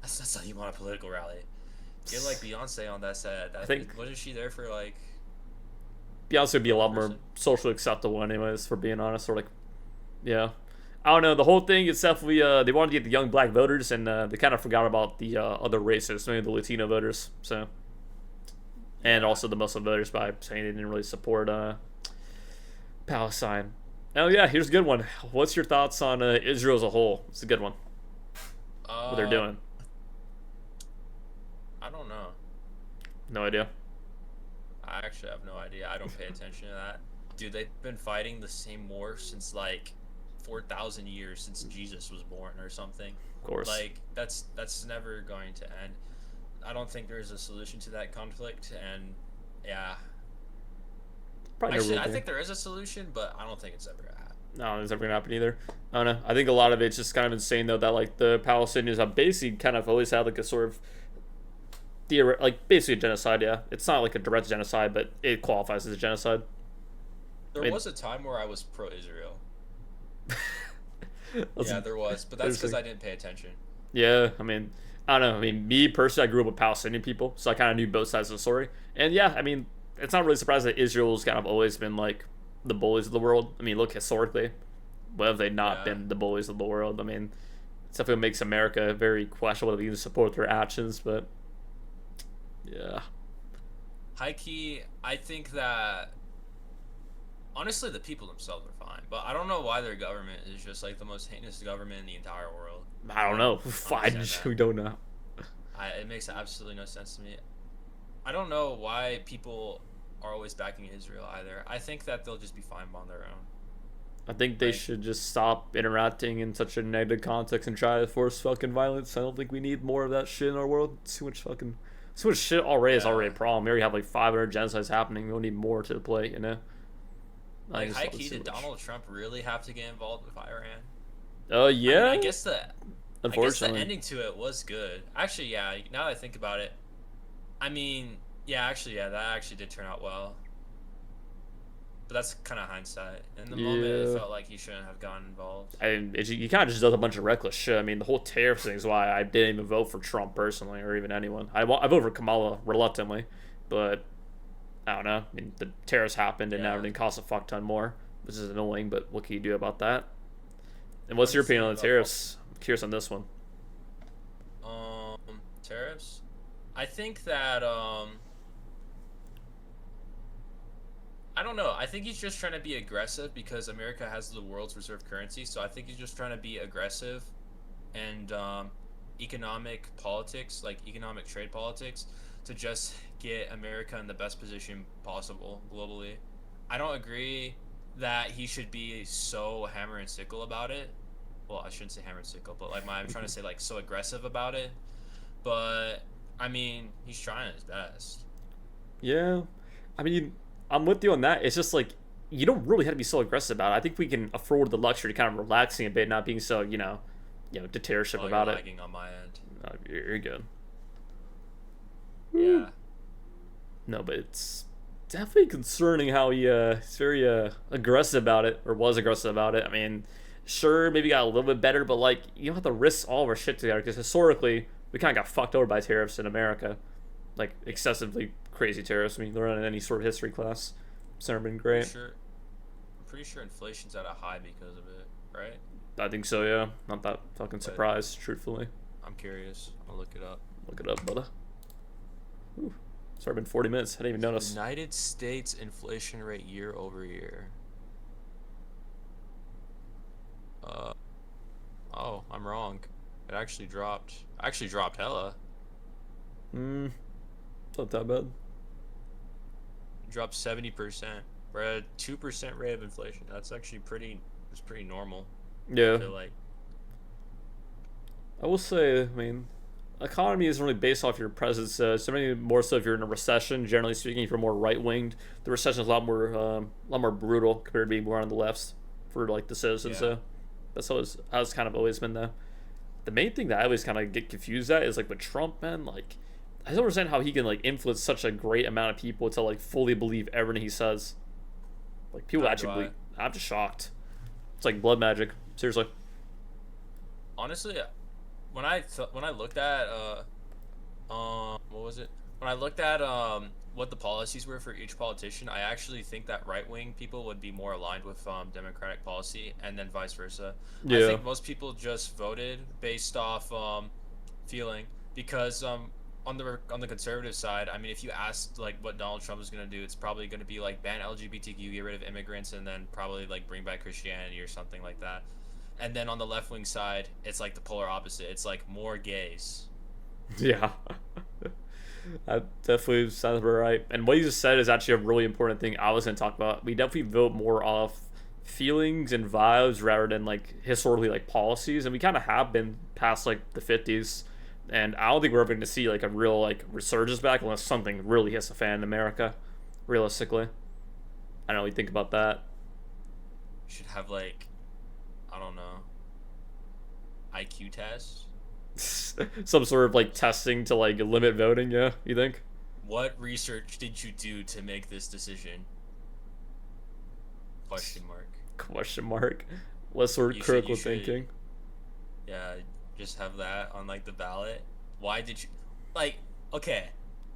That's not something you want a political rally. Get like Beyonce on that set. I think wasn't she there for like? Beyonce would be a lot more socially acceptable, anyways. For being honest, or like, yeah. I don't know. The whole thing is definitely they wanted to get the young black voters, and they kind of forgot about the other races, maybe the Latino voters. So. And also the Muslim voters by saying they didn't really support Palestine. Oh yeah, here's a good one. What's your thoughts on Israel as a whole? It's a good one. What they're doing? I don't know. No idea. I actually have no idea. I don't pay attention to that. Dude, they've been fighting the same war since like 4,000 years since Jesus was born or something. Of course. Like that's never going to end. I don't think there's a solution to that conflict, and yeah. Probably actually, I think there is a solution, but I don't think it's ever gonna happen. No, it's never gonna happen either. I don't know. I think a lot of it's just kind of insane though that like the Palestinians have basically kind of always had like a sort of like basically a genocide. Yeah, it's not like a direct genocide, but it qualifies as a genocide. There was a time where I was pro-Israel. Yeah, there was, but that's because I didn't pay attention. Yeah, I mean. I don't know. I mean, me personally, I grew up with Palestinian people, so I kind of knew both sides of the story. And yeah, I mean, it's not really surprising that Israel's kind of always been like the bullies of the world. I mean, look historically, what have they not been the bullies of the world? I mean, it definitely makes America very questionable to even support their actions. But yeah, high key, I think that honestly, the people themselves are fine, but I don't know why their government is just like the most heinous government in the entire world. I don't know. We don't know. It makes absolutely no sense to me. I don't know why people are always backing Israel either. I think that they'll just be fine on their own. I think they should just stop interacting in such a negative context and try to force fucking violence. I don't think we need more of that shit in our world. Too much shit already is already a problem. We already have like 500 genocides happening. We don't need more to the plate, you know? Like, high key, did Donald Trump really have to get involved with Iran? Yeah. I guess the ending to it was good. Actually, yeah. Now that I think about it, I mean, that actually did turn out well. But that's kind of hindsight. In the moment, it felt like he shouldn't have gotten involved. You kind of just does a bunch of reckless shit. I mean, the whole tariff thing is why I didn't even vote for Trump personally, or even anyone. I voted for Kamala reluctantly, but I don't know. I mean, the tariffs happened, and now everything costs a fuck ton more, which is annoying. But what can you do about that? And what's your opinion on the tariffs? I'm curious on this one. Tariffs? I think that I don't know. I think he's just trying to be aggressive because America has the world's reserve currency. So I think he's just trying to be aggressive and economic politics, like economic trade politics, to just get America in the best position possible globally. I don't agree that he should be so hammer and sickle about it. Well, I shouldn't say hammer and sickle, but like I'm trying to say like so aggressive about it. But I mean, he's trying his best. Yeah, I mean, I'm with you on that. It's just like you don't really have to be so aggressive about it. I think we can afford the luxury to kind of relaxing a bit, not being so dictatorship about it. Lagging on my end. You're good. Yeah. No, but it's definitely concerning how he's very aggressive about it, or was aggressive about it. I mean, sure, maybe got a little bit better, but like you don't have to risk all of our shit together because historically we kind of got fucked over by tariffs in America, like excessively crazy tariffs. I mean, they're in any sort of history class. It's never been great. I'm pretty sure inflation's at a high because of it, right? I think so, yeah. Not that fucking surprised, truthfully. I'm curious. I'll look it up. Look it up, brother. Ooh. It's already been 40 minutes. I didn't even notice. United States inflation rate year over year. Oh, I'm wrong. It actually dropped. Hella. It's not that bad. It dropped 70%. We're at 2% rate of inflation. That's actually pretty normal. Yeah. I feel like. I will say, I mean, economy isn't really based off your presence. So many more so if you're in a recession. Generally speaking, if you're more right winged, the recession is a lot more brutal compared to being more on the left for like the citizens. Yeah. That's always has kind of always been the main thing that I always kind of get confused at is like with Trump, man. Like I don't understand how he can like influence such a great amount of people to like fully believe everything he says. Like people Not actually do I. believe. I'm just shocked. It's like blood magic. Seriously. Honestly, when I looked at what was it? When I looked at what the policies were for each politician, I actually think that right wing people would be more aligned with Democratic policy, and then vice versa. I Yeah. think most people just voted based off feeling, because on the conservative side, I mean, if you asked like what Donald Trump is gonna do, it's probably gonna be like ban LGBTQ, get rid of immigrants, and then probably like bring back Christianity or something like that. And then on the left wing side, it's like the polar opposite. It's like more gays. Yeah. That definitely sounds about right. And what you just said is actually a really important thing I was going to talk about. We definitely vote more off feelings and vibes rather than like historically like policies, and we kind of have been past like the 50s. And I don't think we're ever going to see like a real like resurgence back unless something really hits the fan in America, realistically. I don't know what you think about that. Should have like, I don't know, IQ tests. Some sort of like testing to like limit voting, yeah, you think? What research did you do to make this decision? Question mark. Question mark. Less sort of You should- critical you should- thinking. Yeah, just have that on like the ballot. Why did you, like, okay,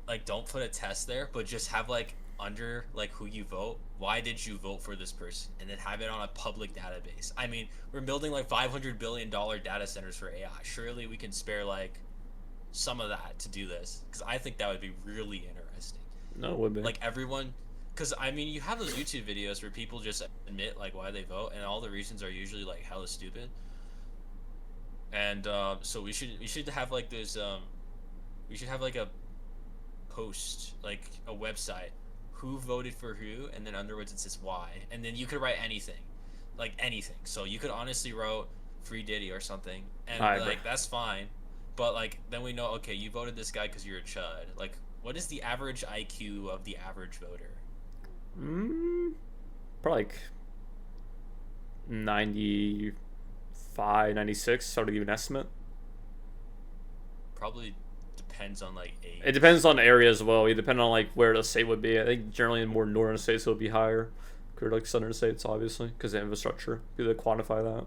like don't put a test there, but just have like under like who you vote. Why did you vote for this person? And then have it on a public database. I mean, we're building like $500 billion data centers for AI. Surely we can spare like some of that to do this, because I think that would be really interesting. No, it would be. Like everyone, because I mean, you have those YouTube videos where people just admit like why they vote, and all the reasons are usually like hella stupid. And so we should have like this we should have like a post, like a website, who voted for who, and then underwards it says why, and then you could write anything, like anything. So you could honestly wrote free Diddy or something, and I agree. like that's fine. But like then we know, okay, you voted this guy because you're a chud. Like what is the average IQ of the average voter? Probably like 95, 96. Hard to give an estimate. Probably depends on like age. It depends on the area as well. It depends on like where the state would be. I think generally in more northern states it would be higher compared to like southern states, obviously, because of infrastructure. You could quantify that,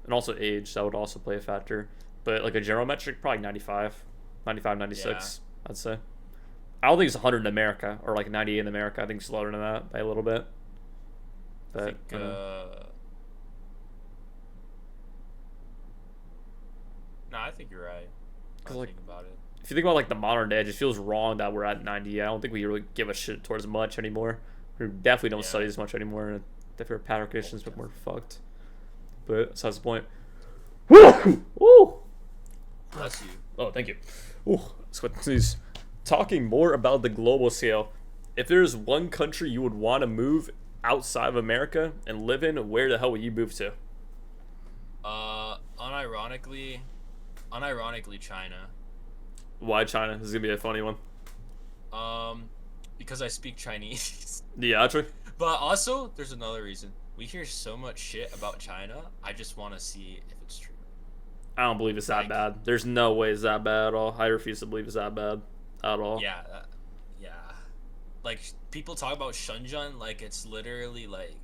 and also age, that would also play a factor. But like a general metric, probably 95, 95, 96, Yeah. I'd say. I don't think it's 100 in America or like 98 in America. I think it's lower than that by a little bit. I But think, no, I think you're right. I like, think about it. if you think about like the modern day, it just feels wrong that we're at 90. I don't think we really give a shit towards much anymore. We definitely don't Yeah. study as much anymore, and different pattern conditions, but more fucked. But that's the point. Ooh. Bless you. Oh, thank you. Ooh, let's go please. Talking more about the global scale. If there's one country you would want to move outside of America and live in, where the hell would you move to? Unironically, China. Why China? This is gonna be a funny one. Because I speak Chinese. Yeah, actually. But also, there's another reason. We hear so much shit about China. I just want to see if it's true. I don't believe it's that Like- bad. There's no way it's that bad at all. I refuse to believe it's that bad at all. Yeah, yeah. Like people talk about Shenzhen like it's literally like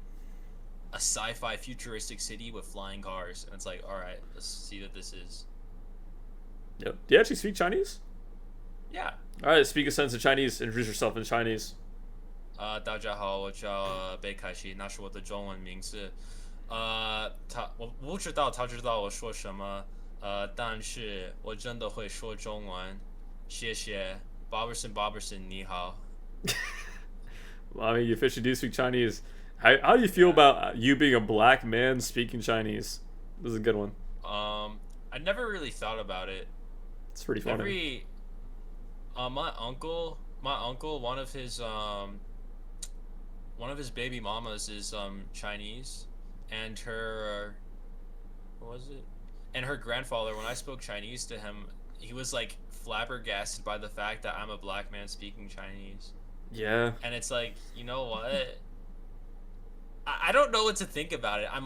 a sci-fi futuristic city with flying cars, and it's like, all right, let's see what this is. Yep. Do you actually speak Chinese? Yeah. All right, speak a sentence of Chinese. Introduce yourself in Chinese. 大家好，我叫贝凯西，那是我的中文名字。我不知道他知道我说什么，但是我真的会说中文。谢谢，Barberson，你好。Well, I mean, you officially do speak Chinese. How do you feel about you being a black man speaking Chinese? This is a good one. I never really thought about it. It's pretty funny. My uncle, one of his baby mamas is Chinese, and her, what was it? And her grandfather, when I spoke Chinese to him, he was like flabbergasted by the fact that I'm a black man speaking Chinese. Yeah. And it's like, you know what? I don't know what to think about it. I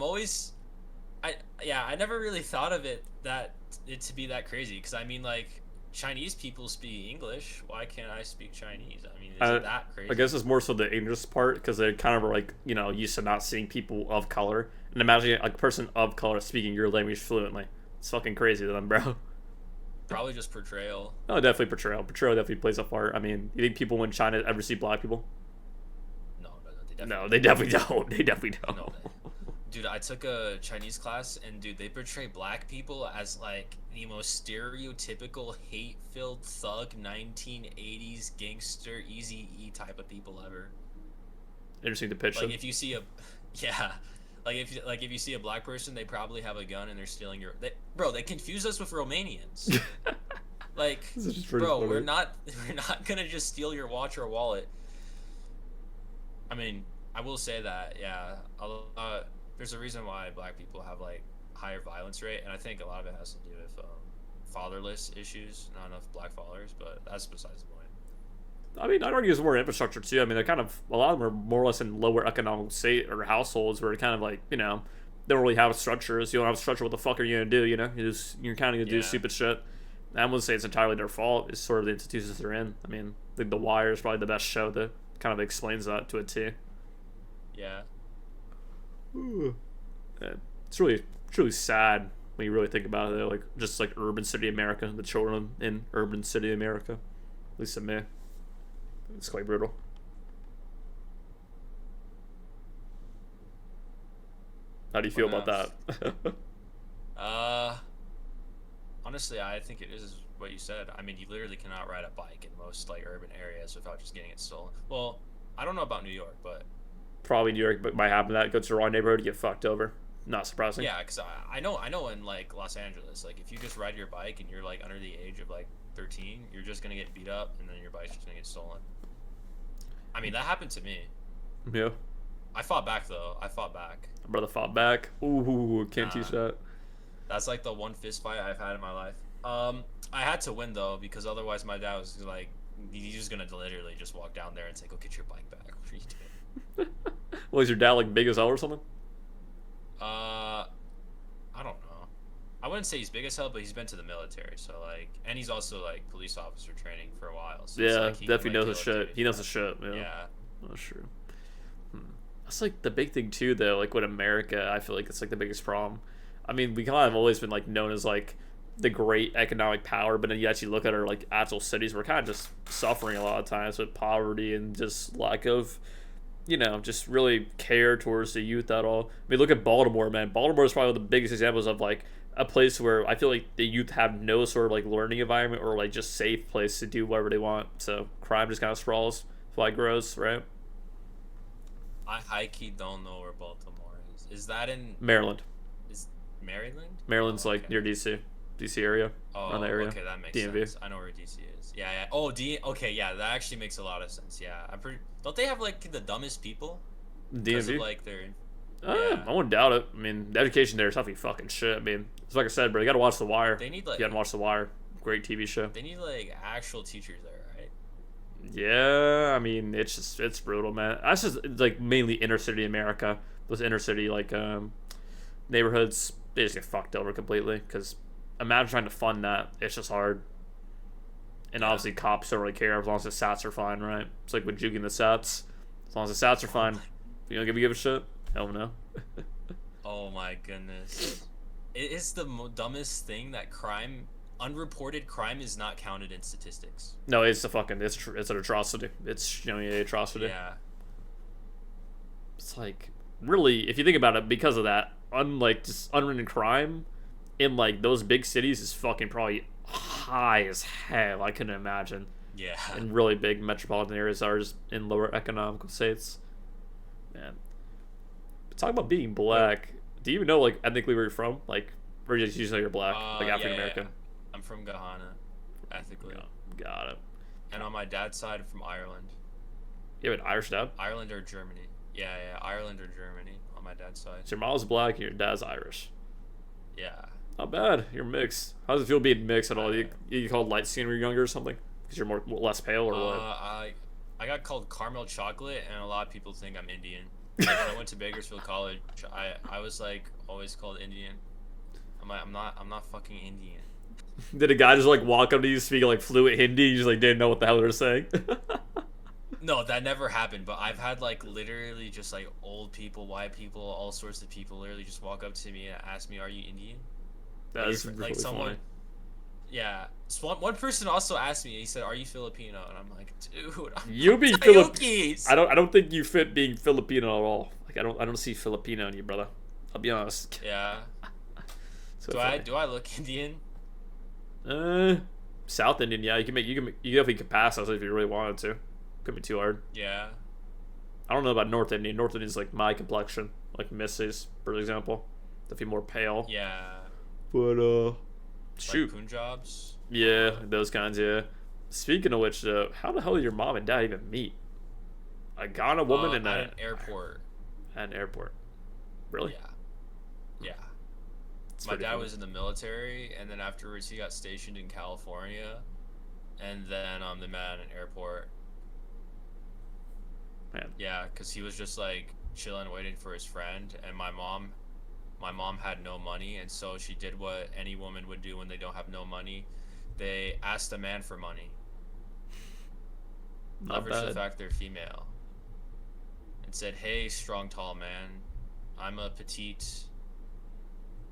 never really thought of it to be that crazy, because I mean, like, Chinese people speak English. Why can't I speak Chinese? I mean, is it that crazy? I guess it's more so the English part, because they kind of are like, used to not seeing people of color, and imagine a person of color speaking your language fluently. It's fucking crazy to them, bro. Probably just portrayal. Oh, definitely portrayal. Portrayal definitely plays a part. I mean, you think people in China ever see black people? No, They definitely don't. They definitely don't. No, dude, I took a Chinese class, and dude, they portray black people as like the most stereotypical hate-filled thug 1980s gangster Eazy-E type of people ever. Interesting depiction. Like if you see if you see a black person, they probably have a gun and they're stealing bro, they confuse us with Romanians. Like, bro, funny. we're not gonna just steal your watch or wallet. I mean, I will say that, yeah, there's a reason why black people have like higher violence rate, and I think a lot of it has to do with fatherless issues, not enough black fathers, but that's besides the point. I mean, I'd argue it's more infrastructure too. I mean, they're kind of, a lot of them are more or less in lower economic state or households where it kind of like, they don't really have structures. You don't have a structure. What the fuck are you gonna do? You're kind of gonna do stupid shit. I wouldn't say it's entirely their fault. It's sort of the institutions they're in. I mean, I think The Wire is probably the best show that kind of explains that to a T. Yeah. It's really sad when you really think about it. Like, just like urban city America, the children in urban city America, at least to me, it's quite brutal. How do you feel about that? Honestly, I think it is what you said. I mean, you literally cannot ride a bike in most like urban areas without just getting it stolen. Well, I don't know about New York, but probably New York, but might happen that go to the wrong neighborhood, get fucked over. Not surprising. Yeah, because I know in like Los Angeles, like if you just ride your bike and you're like under the age of like 13, you're just gonna get beat up and then your bike's just gonna get stolen. I mean, that happened to me. Yeah. I fought back though. I fought back. My brother fought back. Ooh, can't teach that. That's like the one fist fight I've had in my life. I had to win though, because otherwise my dad was like, he's just gonna literally just walk down there and say, "Go get your bike back." What are you doing? Well, is your dad like big as hell or something? I don't know. I wouldn't say he's big as hell, but he's been to the military, so like, and he's also like police officer training for a while. So yeah, like definitely knows his shit. He knows his shit. Yeah. That's true. That's like the big thing too, though. Like with America, I feel like it's like the biggest problem. I mean, we kind of always been like known as like the great economic power, but then you actually look at our like actual cities, we're kind of just suffering a lot of times with poverty and just lack of, just really care towards the youth at all. I mean, look at Baltimore, man. Baltimore is probably one of the biggest examples of like a place where I feel like the youth have no sort of like learning environment or like just safe place to do whatever they want. So crime just kind of sprawls, fly grows, right? I high-key don't know where Baltimore is. Is that in Maryland? Is Maryland? Maryland's like near DC area. Oh, around the area. Okay, that makes DMV. sense. I know where DC is. Yeah, yeah. Oh, okay, yeah, that actually makes a lot of sense. Yeah, I'm pretty. Don't they have like the dumbest people? Because of, DMV. like their. Yeah. I wouldn't doubt it. I mean, the education there is definitely fucking shit. I mean, it's like I said, bro. You gotta watch The Wire. They need like. You gotta watch The Wire. Great TV show. They need like actual teachers there, right? Yeah, I mean, it's brutal, man. That's just like mainly inner city America. Those inner city like neighborhoods, they just get fucked over completely. Because imagine trying to fund that. It's just hard. And obviously, cops don't really care as long as the sats are fine, right? It's like with juking the sats. As long as the sats are fine, you don't give a shit. Hell no. Oh my goodness! It is the dumbest thing that unreported crime is not counted in statistics. No, it's it's an atrocity. It's an atrocity. Yeah. It's like really, if you think about it, because of that, unlike just unwritten crime in like those big cities is fucking probably high as hell. I couldn't imagine. Yeah. In really big metropolitan areas are just in lower economical states. Man. But talk about being black. Do you even know like ethnically where you're from? Like, or you just usually you're black, like African American? Yeah. I'm from Ghana, ethically. Got it. And on my dad's side, I'm from Ireland. You have an Irish dad? Ireland or Germany. Yeah, Ireland or Germany on my dad's side. So your mom's black and your dad's Irish. Yeah. Not bad. You're mixed. How does it feel being mixed at all? You called light skin when you're younger or something? Because you're less pale or what? I got called caramel chocolate, and a lot of people think I'm Indian. Like, when I went to Bakersfield College, I was like always called Indian. I'm like, I'm not fucking Indian. Did a guy just like walk up to you speaking like fluent Hindi? You just like didn't know what the hell they were saying? No, that never happened. But I've had like literally just like old people, white people, all sorts of people literally just walk up to me and ask me, "Are you Indian?" That is like really someone. funny. Yeah, so one person also asked me. He said, "Are you Filipino?" And I'm like, "Dude, You be Filipino. I don't think you fit being Filipino at all. Like I don't see Filipino in you, brother. I'll be honest. Yeah. So Do I look Indian? South Indian, yeah. You definitely could pass us if you really wanted to. Couldn't be too hard. Yeah. I don't know about North Indian. North Indian is like my complexion, like Missy's, for example. Definitely more pale. Yeah. But shoot. Like Punjabs. Yeah, those kinds. Yeah. Speaking of which, how the hell did your mom and dad even meet? A Ghana woman and at an airport. At an airport. Really? Yeah. Yeah. It's My dad funny. was in the military, and then afterwards he got stationed in California, and then they met at an airport. Man. Yeah, because he was just like chilling, waiting for his friend, and my mom had no money, and so she did what any woman would do when they don't have no money. They asked a man for money. Not Leverage the bad. fact they're female. And said, "Hey, strong, tall man, I'm a petite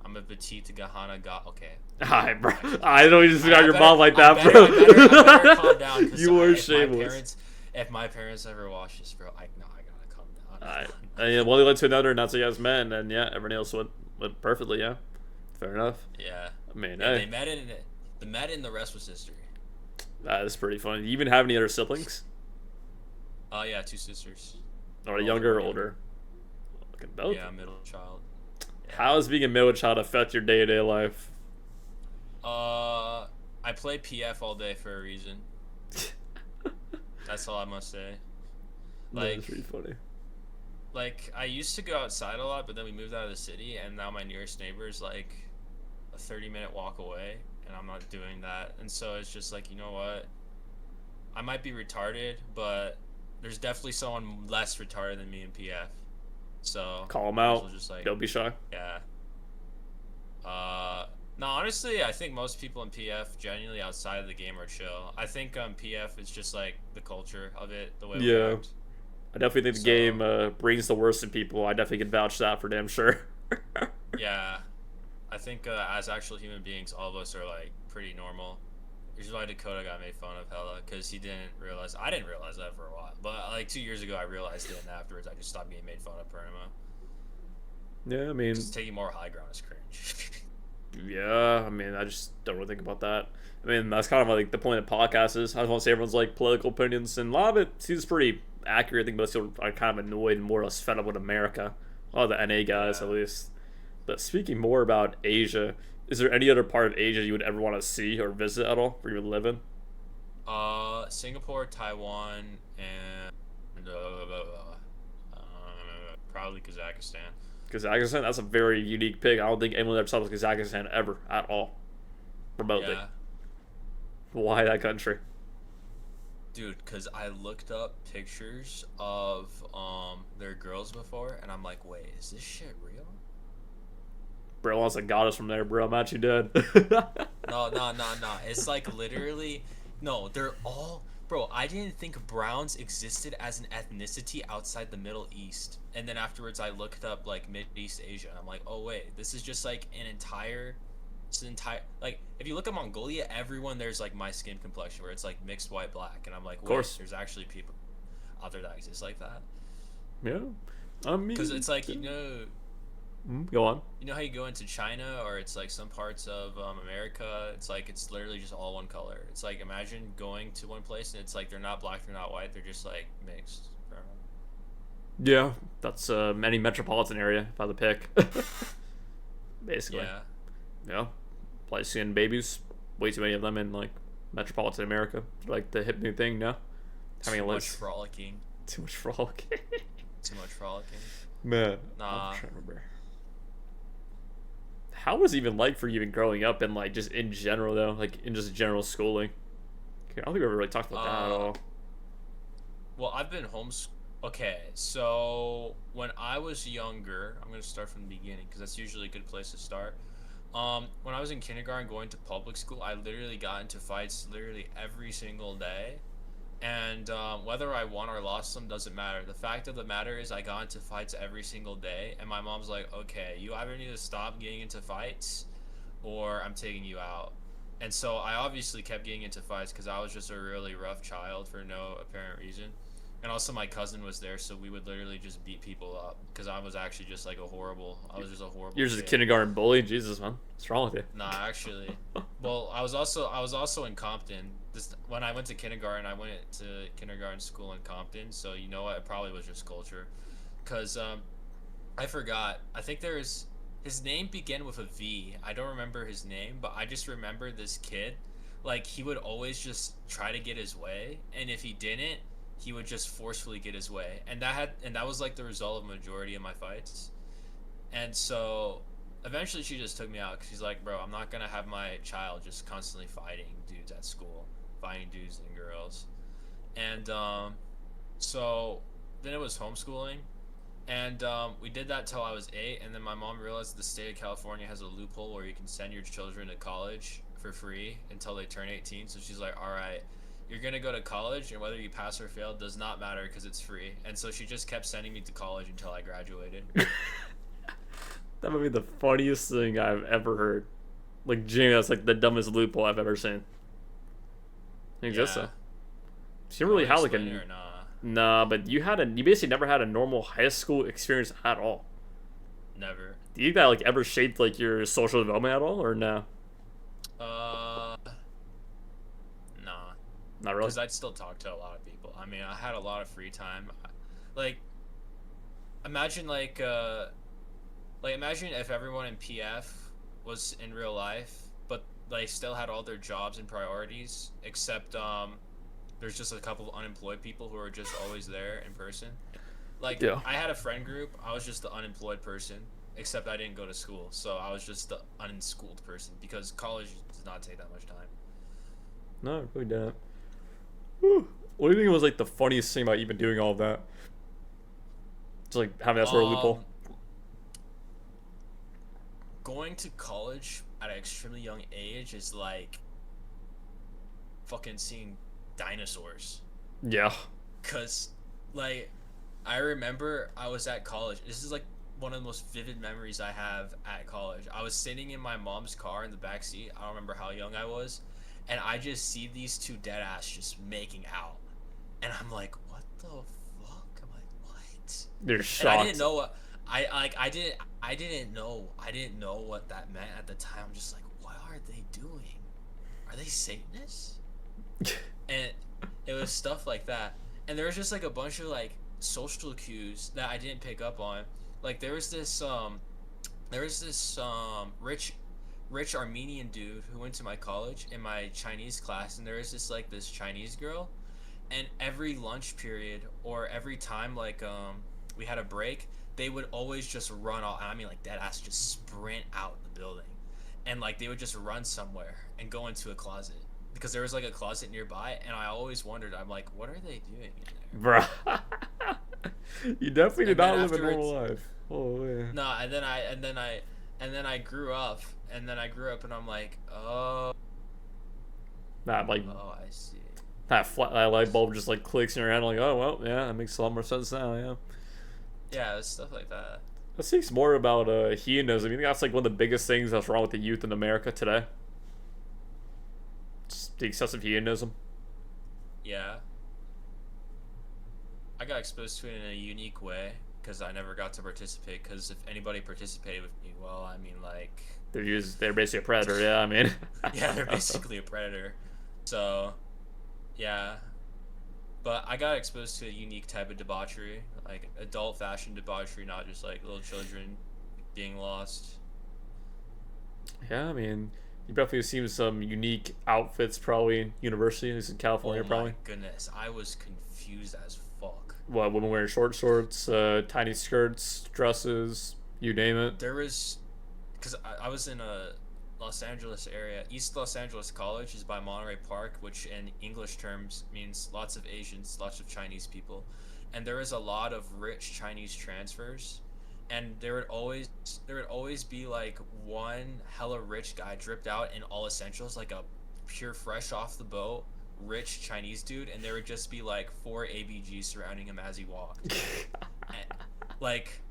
Gahana okay." Hi, bro. I don't even describe your better- mom like that, I bro. better calm down. 'Cause You are if shameless. If my parents ever watch this, bro, I gotta calm down. Alright. And one led to another, and that's how you guys met, and then, yeah, everything else went perfectly, yeah. Fair enough. Yeah. I mean, Yeah, hey, they met and the rest was history. that is pretty funny. You even have any other siblings? Oh yeah, 2 sisters. Or younger or older? Fucking both. Yeah, middle child. Yeah. How does being a middle child affect your day-to-day life? I play PF all day for a reason. That's all I must say. Like, That's pretty funny. like I used to go outside a lot, but then we moved out of the city, and now my nearest neighbor is like a 30-minute walk away, and I'm not doing that. And so it's just like, you know what? I might be retarded, but there's definitely someone less retarded than me in PF. So Call them might as out. well just like, Don't be shy. yeah. No, honestly, I think most people in PF genuinely outside of the game are chill. I think PF is just like the culture of it, the way we Yeah. act. I definitely think the game brings the worst in people. I definitely can vouch that for damn sure. Yeah, I think as actual human beings, all of us are like pretty normal. Which is why Dakota got made fun of hella, because he didn't realize. I didn't realize that for a while, but like 2 years ago, I realized it, and afterwards, I just stopped getting made fun of PRMM. Yeah, I mean, Just taking more high ground is cringe. yeah, I mean, I just don't really think about that. I mean, that's kind of like the point of podcasts is. I just want to say everyone's like political opinions, and a lot of it seems pretty accurate. I think most people are kind of annoyed and more or less fed up with America. A lot of the NA guys, Yeah. at least. But speaking more about Asia, is there any other part of Asia you would ever want to see or visit at all, where you would live in? Singapore, Taiwan, and probably Kazakhstan. Kazakhstan, that's a very unique pick. I don't think anyone ever saw Kazakhstan ever at all, remotely. Yeah. Why that country? Dude, because I looked up pictures of their girls before, and I'm like, wait, is this shit real? Bro wants a goddess from there, bro. I'm actually dead. No. It's like literally, no, they're all, bro, I didn't think browns existed as an ethnicity outside the Middle East. And then afterwards I looked up like Mideast Asia, and I'm like, oh wait, this is just like like, if you look at Mongolia, everyone there's like my skin complexion, where it's like mixed white black, and I'm like, wait, course. there's actually people out there that exist like that. Yeah, I mean, Because it's like, you know go on. you know how you go into China, or it's like some parts of America, it's like it's literally just all one color. It's like, imagine going to one place and it's like they're not black, they're not white, they're just like mixed. Yeah, that's any metropolitan area if I had to pick. Basically. Yeah. Yeah. Probably seeing babies, way too many of them in like metropolitan America. Like the hip new thing, no? Having Too a much list. frolicking. Too much frolicking. Too much frolicking. Man. Nah. I'm trying to remember. how was it even like for you even growing up and like just in general though, like in just general schooling? Okay, I don't think we ever really talked about that at all. Well, I've been homes. Okay, so when I was younger, I'm gonna start from the beginning because that's usually a good place to start. When I was in kindergarten going to public school, I literally got into fights literally every single day. And whether I won or lost them doesn't matter. The fact of the matter is I got into fights every single day, and my mom's like, okay, you either need to stop getting into fights or I'm taking you out. And so I obviously kept getting into fights because I was just a really rough child for no apparent reason. And also my cousin was there, so we would literally just beat people up because I was actually just like I was just a horrible You're just a kid. kindergarten bully, Jesus man, what's wrong with you? Nah, actually. Well, I was also in Compton. This when I went to kindergarten, I went to kindergarten school in Compton. So you know what? It probably was just culture, cause I forgot. I think there's his name began with a V. I don't remember his name, but I just remember this kid. Like he would always just try to get his way, and if he didn't, he would just forcefully get his way, and that was like the result of majority of my fights. And so eventually she just took me out because she's like, bro, I'm not going to have my child just constantly fighting dudes at school, fighting dudes and girls. And so then it was homeschooling. And we did that till I was 8. And then my mom realized the state of California has a loophole where you can send your children to college for free until they turn 18. So she's like, all right, you're going to go to college, and whether you pass or fail does not matter because it's free. And so she just kept sending me to college until I graduated. That would be the funniest thing I've ever heard. Like, Jimmy, that's like the dumbest loophole I've ever seen. I guess so. So you really had like a nah, but you basically never had a normal high school experience at all. Never. Do you think that like ever shaped like your social development at all, or no? Nah. Not really. Because I'd still talk to a lot of people. I mean, I had a lot of free time. Like, imagine imagine if everyone in PF was in real life, but they still had all their jobs and priorities, except there's just a couple of unemployed people who are just always there in person. Like, Yeah. I had a friend group. I was just the unemployed person, except I didn't go to school, so I was just the unschooled person because college does not take that much time. No, it really didn't. Whew. What do you think was like the funniest thing about even doing all of that? Just like having that sort of loophole. Going to college at an extremely young age is like fucking seeing dinosaurs. Yeah. Cause like I remember I was at college. This is like one of the most vivid memories I have at college. I was sitting in my mom's car in the back seat. I don't remember how young I was, and I just see these two dead ass just making out, and I'm like, what the fuck? I'm like, what? They're shocked. And I didn't know what I didn't know what that meant at the time. I'm just like, what are they doing? Are they Satanists? And it was stuff like that. And there was just like a bunch of like social cues that I didn't pick up on. Like there was this rich Armenian dude who went to my college in my Chinese class, and there was this Chinese girl, and every lunch period or every time we had a break, they would always just run off. I mean, like dead ass, just sprint out the building, and like they would just run somewhere and go into a closet because there was like a closet nearby, and I always wondered. I'm like, what are they doing in there, bruh? You definitely did not live a normal life. Oh yeah. No, and then I grew up, and and I'm like, oh, That like oh, I see. that light bulb just like clicks in your head, like, oh well, yeah, that makes a lot more sense now. Yeah. Yeah, it was stuff like that. That speaks more about hedonism. You think that's like one of the biggest things that's wrong with the youth in America today? Just the excessive hedonism. Yeah. I got exposed to it in a unique way because I never got to participate. Because if anybody participated with me, well, I mean, like, They're basically a predator. Yeah, I mean. yeah, they're basically a predator. So, yeah. But I got exposed to a unique type of debauchery, like adult fashion debauchery, not just like little children being lost. Yeah, I mean, you definitely seen some unique outfits probably in university, at least in California, probably. Oh my goodness, I was confused as fuck. What, women wearing short shorts, tiny skirts, dresses, you name it. There was because I was in a Los Angeles area. East Los Angeles College is by Monterey Park, which in English terms means lots of Asians, lots of Chinese people, and there is a lot of rich Chinese transfers, and there would always be like one hella rich guy dripped out in all essentials, like a pure fresh off the boat rich Chinese dude, and there would just be like 4 ABGs surrounding him as he walked. And, like,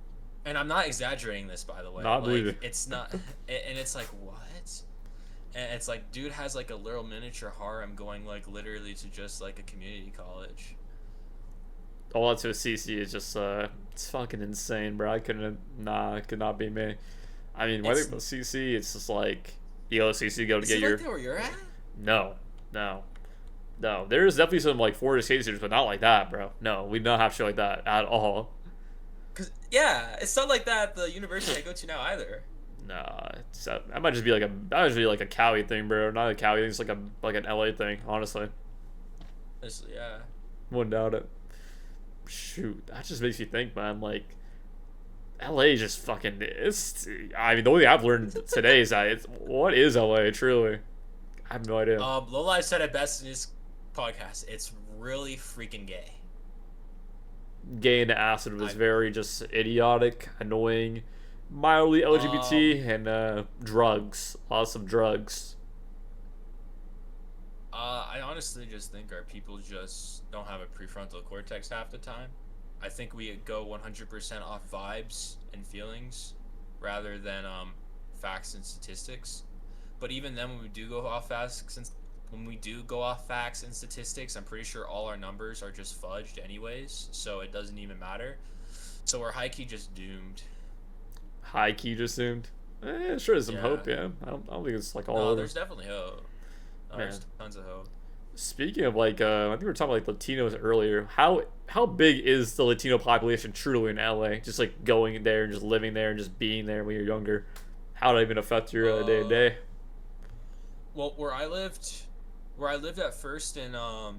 and I'm not exaggerating this, by the way. Not believe Like, it. it's not, and it's like, what? And it's like, dude has like a little miniature harem going like literally to just like a community college. All that to a CC is just it's fucking insane, bro. I couldn't nah, it could not be me. I mean, when I It's, think about CC, it's just like you go to CC, go to is get it your like there where you're at? no, no, no. There's definitely some like foreign exchange students, but not like that, bro. No, we do not have shit like that at all. Cause yeah, it's not like that at the university I go to now either. Nah, that might just be like a Cali thing, bro. Not a Cali thing. It's like an LA thing, honestly. Yeah. Wouldn't doubt it. Shoot, that just makes you think, man. Like, LA is just fucking. It's. I mean, the only thing I've learned today is that what is LA truly? I have no idea. Lola said it best in his podcast. It's really freaking gay. Gay into acid was I very just idiotic, annoying, mildly LGBT, and drugs. Lots of drugs. I honestly just think our people just don't have a prefrontal cortex half the time. I think we go 100% off vibes and feelings rather than facts and statistics. But even then, when we do go off facts and statistics, I'm pretty sure all our numbers are just fudged anyways, so it doesn't even matter. So we're high key just doomed. High key just zoomed. Sure, there's some Yeah. hope. Yeah, I don't think it's like all No, over. there's definitely hope. Man. There's tons of hope. Speaking of like, I think we were talking about like Latinos earlier. How big is the Latino population truly in LA? Just like going there and just living there and just being there when you're younger. How did it even affect your day to day? Well, where I lived at first in well,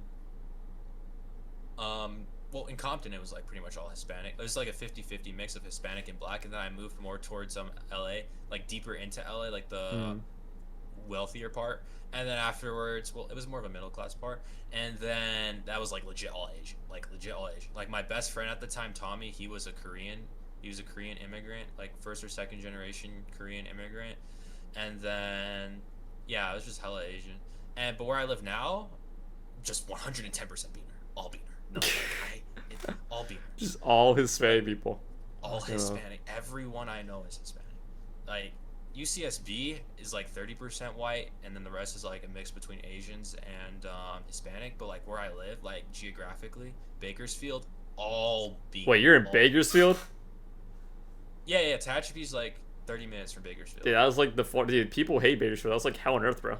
in Compton, it was like pretty much all Hispanic. It was like a 50-50 mix of Hispanic and black, and then I moved more towards LA, like deeper into LA, like the wealthier part. And then afterwards, well, it was more of a middle class part, and then that was like legit all Asian, like legit all Asian. Like my best friend at the time, Tommy, he was a Korean immigrant, like first or second generation Korean immigrant, and then yeah, it was just hella Asian. But where I live now, just 110% beaner, all beaner. No, all beaner. Just all Hispanic people. All Hispanic. Everyone I know is Hispanic. Like UCSB is like 30% white, and then the rest is like a mix between Asians and Hispanic. But like where I live, like geographically, Bakersfield, all beaner. Wait, you're in Bakersfield? Yeah. Tehachapi's like 30 minutes from Bakersfield. Dude, that was like dude, people hate Bakersfield. That was like hell on earth, bro.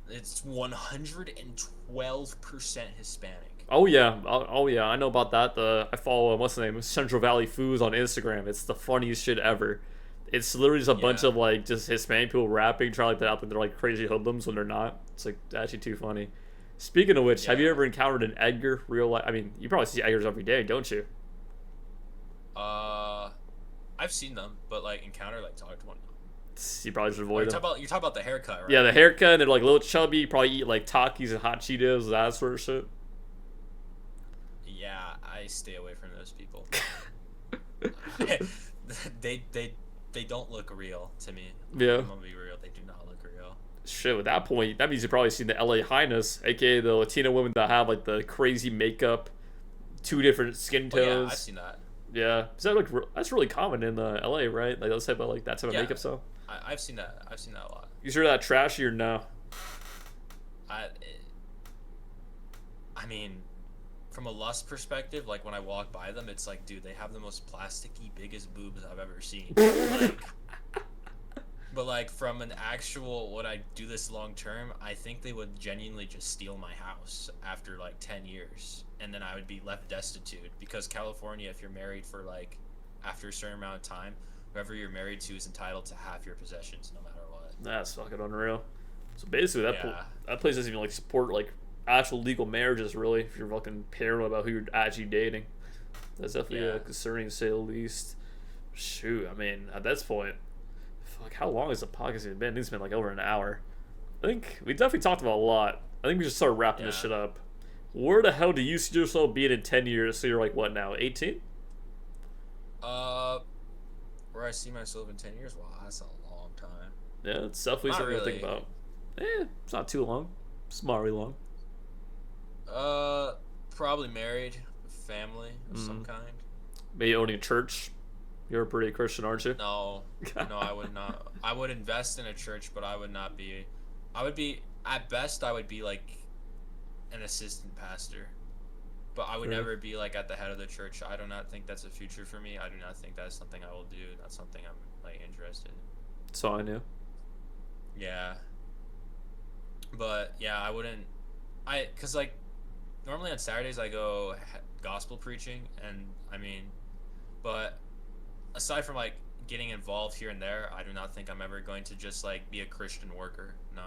It's 112% Hispanic. Oh yeah, I know about that. I follow what's the name, Central Valley Foods on Instagram. It's the funniest shit ever. It's literally just a bunch of like just Hispanic people rapping, trying like that out, like they're like crazy hoodlums when they're not. It's like actually too funny. Speaking of which, have you ever encountered an Edgar real life? I mean, you probably see Edgars every day, don't you? I've seen them, but like encounter, like talk to one. You probably should avoid them. You're talking about the haircut, right? Yeah, the haircut. They're like a little chubby. You probably eat like Takis and hot Cheetos, that sort of shit. Yeah, I stay away from those people. they don't look real to me. Yeah. I'm gonna be real. They do not look real. Shit, at that point, that means you've probably seen the LA Highness, aka the Latino women that have like the crazy makeup, 2 different skin tones. Oh, yeah, I've seen that. Yeah, is that like that's really common in LA, right? Like those type of that type of makeup style. I've seen that. I've seen that a lot. You sure that trashy or no? I mean, from a lust perspective, like when I walk by them, it's like, dude, they have the most plasticky, biggest boobs I've ever seen. But like from an actual, would I do this long term? I think they would genuinely just steal my house after like 10 years, and then I would be left destitute, because California, if you're married for like after a certain amount of time, whoever you're married to is entitled to half your possessions no matter what. That's fucking unreal. So basically, that place doesn't even like support like actual legal marriages, really. If you're fucking paranoid about who you're actually dating, that's definitely concerning to say the least. Shoot, I mean, at this point, fuck, how long has the podcast even been? It's been like over an hour. I think we definitely talked about a lot. I think we just start wrapping this shit up. Where the hell do you see yourself being in 10 years? So you're like, what now, 18? Where I see myself in 10 years? Wow, that's a long time. Yeah, it's definitely Not something really. to think about. It's not too long. It's moderately long. Probably married, family of some kind. Maybe owning a church. You're a pretty Christian, aren't you? No, I would not. I would invest in a church, but I would not be. I would be, at best, I would be like an assistant pastor. But I would never be like at the head of the church. I do not think that's a future for me. I do not think that's something I will do. That's something I'm like interested in. So I knew. Yeah. But yeah, I wouldn't. Cause like normally on Saturdays I go gospel preaching, and I mean, but aside from like getting involved here and there, I do not think I'm ever going to just like be a Christian worker. No.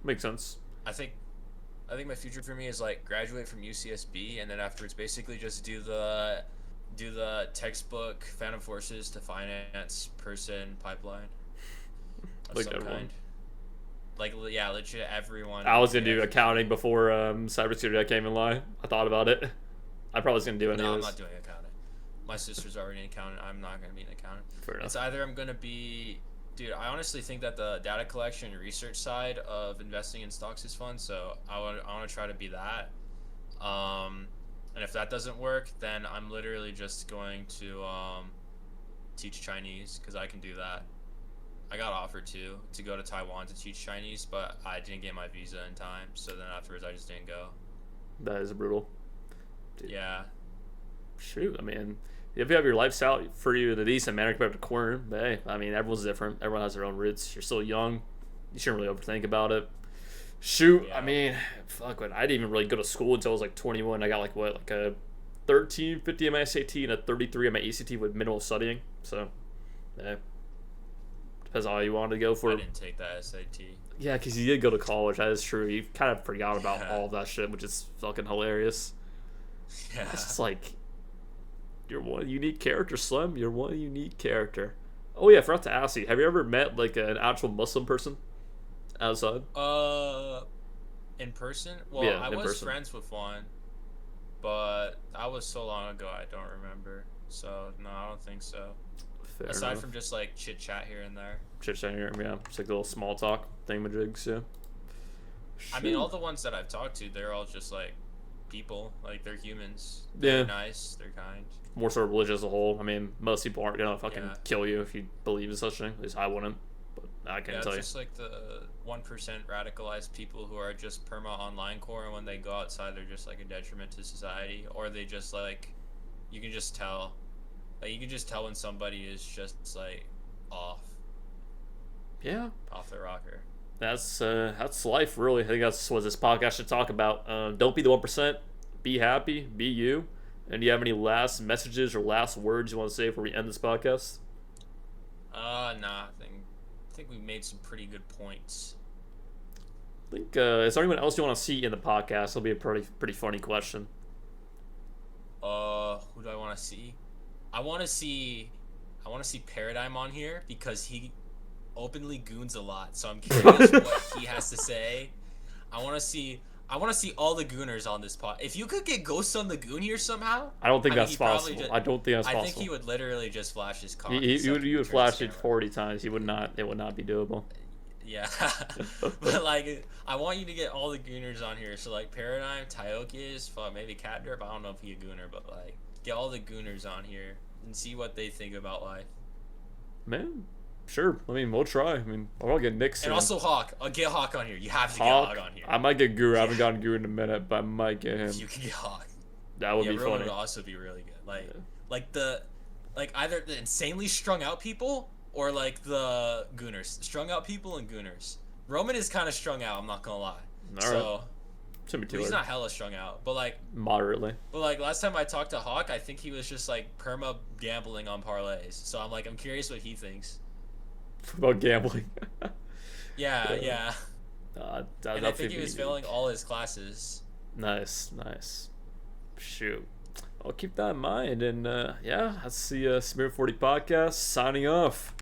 Makes sense. I think my future for me is like graduate from UCSB, and then afterwards basically just do the textbook Phantom Forces to finance person pipeline of Like some everyone. kind. Like, yeah, legit everyone. I was gonna do accounting before cybersecurity came in line. I thought about it. I probably was gonna do it anyways. No, I'm not doing accounting. My sister's already an accountant. I'm not gonna be an accountant. Fair enough. It's either I'm gonna be, dude. I honestly think that the data collection and research side of investing in stocks is fun. So I want to try to be that. And if that doesn't work, then I'm literally just going to teach Chinese, because I can do that. I got offered to go to Taiwan to teach Chinese, but I didn't get my visa in time. So then afterwards, I just didn't go. That is brutal. Dude. Yeah. Shoot, I mean, if you have your lifestyle for you in a decent manner compared to corner, but hey, I mean, everyone's different. Everyone has their own roots. You're still young. You shouldn't really overthink about it. Shoot, Yeah. I mean, fuck, I didn't even really go to school until I was like 21. I got like a 1350 on my SAT and a 33 on my ACT with minimal studying. So, yeah. Depends on how you wanted to go for. I didn't take that SAT. Yeah, because you did go to college. That is true. You kind of forgot about Yeah. all of that shit, which is fucking hilarious. Yeah. It's just like, you're one unique character, Slim. You're one unique character. Oh yeah, I forgot to ask you. Have you ever met like an actual Muslim person outside? In person? Well, Yeah, I in was person. friends with one, but that was so long ago I don't remember. So no, I don't think so. Fair Aside enough. from just like chit chat here and there. Chit chat here, yeah. It's like a little small talk thingamajigs, yeah. I mean, all the ones that I've talked to, they're all just like people. Like, they're humans. Yeah. They're nice. They're kind. More sort of religion as a whole. I mean, most people aren't gonna fucking Yeah. kill you if you believe in such a thing. At least I wouldn't. But I can't Yeah, tell you. just like the 1% radicalized people who are just perma online core, and when they go outside, they're just like a detriment to society, or they just like, you can just tell, like you can just tell when somebody is just like off Yeah. their rocker. That's life, really. I think that's what this podcast should talk about. Don't be the 1%. Be happy. Be you. And do you have any last messages or last words you want to say before we end this podcast? Nah, I think we made some pretty good points. I think is there anyone else you want to see in the podcast? It'll be a pretty funny question. Who do I want to see? I want to see Paradigm on here because he openly goons a lot. So I'm curious what he has to say. I want to see all the gooners on this pod. If you could get Ghost on the Goon here somehow, I don't think I mean, that's he probably possible. just- I don't think that's I possible. think he would literally just flash his car. You would flash it 40 times. He would not. It would not be doable. Yeah, but like, I want you to get all the gooners on here. So like Paradigm, Taokius, fuck, maybe Cat Derp. I don't know if he a gooner, but like, get all the gooners on here and see what they think about life. Man, sure. I mean, we'll try. I mean, I'll get Nick soon. And also Hawk. Get Hawk on here. You have to Hawk, get Hawk on here. I might get Guru. I haven't gotten Guru in a minute, but I might get him. If you can get Hawk. That would be Roman funny. would also be really good. Like, Yeah. like either the insanely strung out people or like the gooners. Strung out people and gooners. Roman is kind of strung out. I'm not gonna lie. Alright. Shouldn't be too He's hard. not hella strung out, but like Moderately. last time I talked to Hawk, I think he was just like perma gambling on parlays. So I'm curious what he thinks. About gambling. Yeah. And I think he be was failing all his classes. Nice. Shoot. I'll keep that in mind. And yeah, that's the Sameer40 podcast signing off.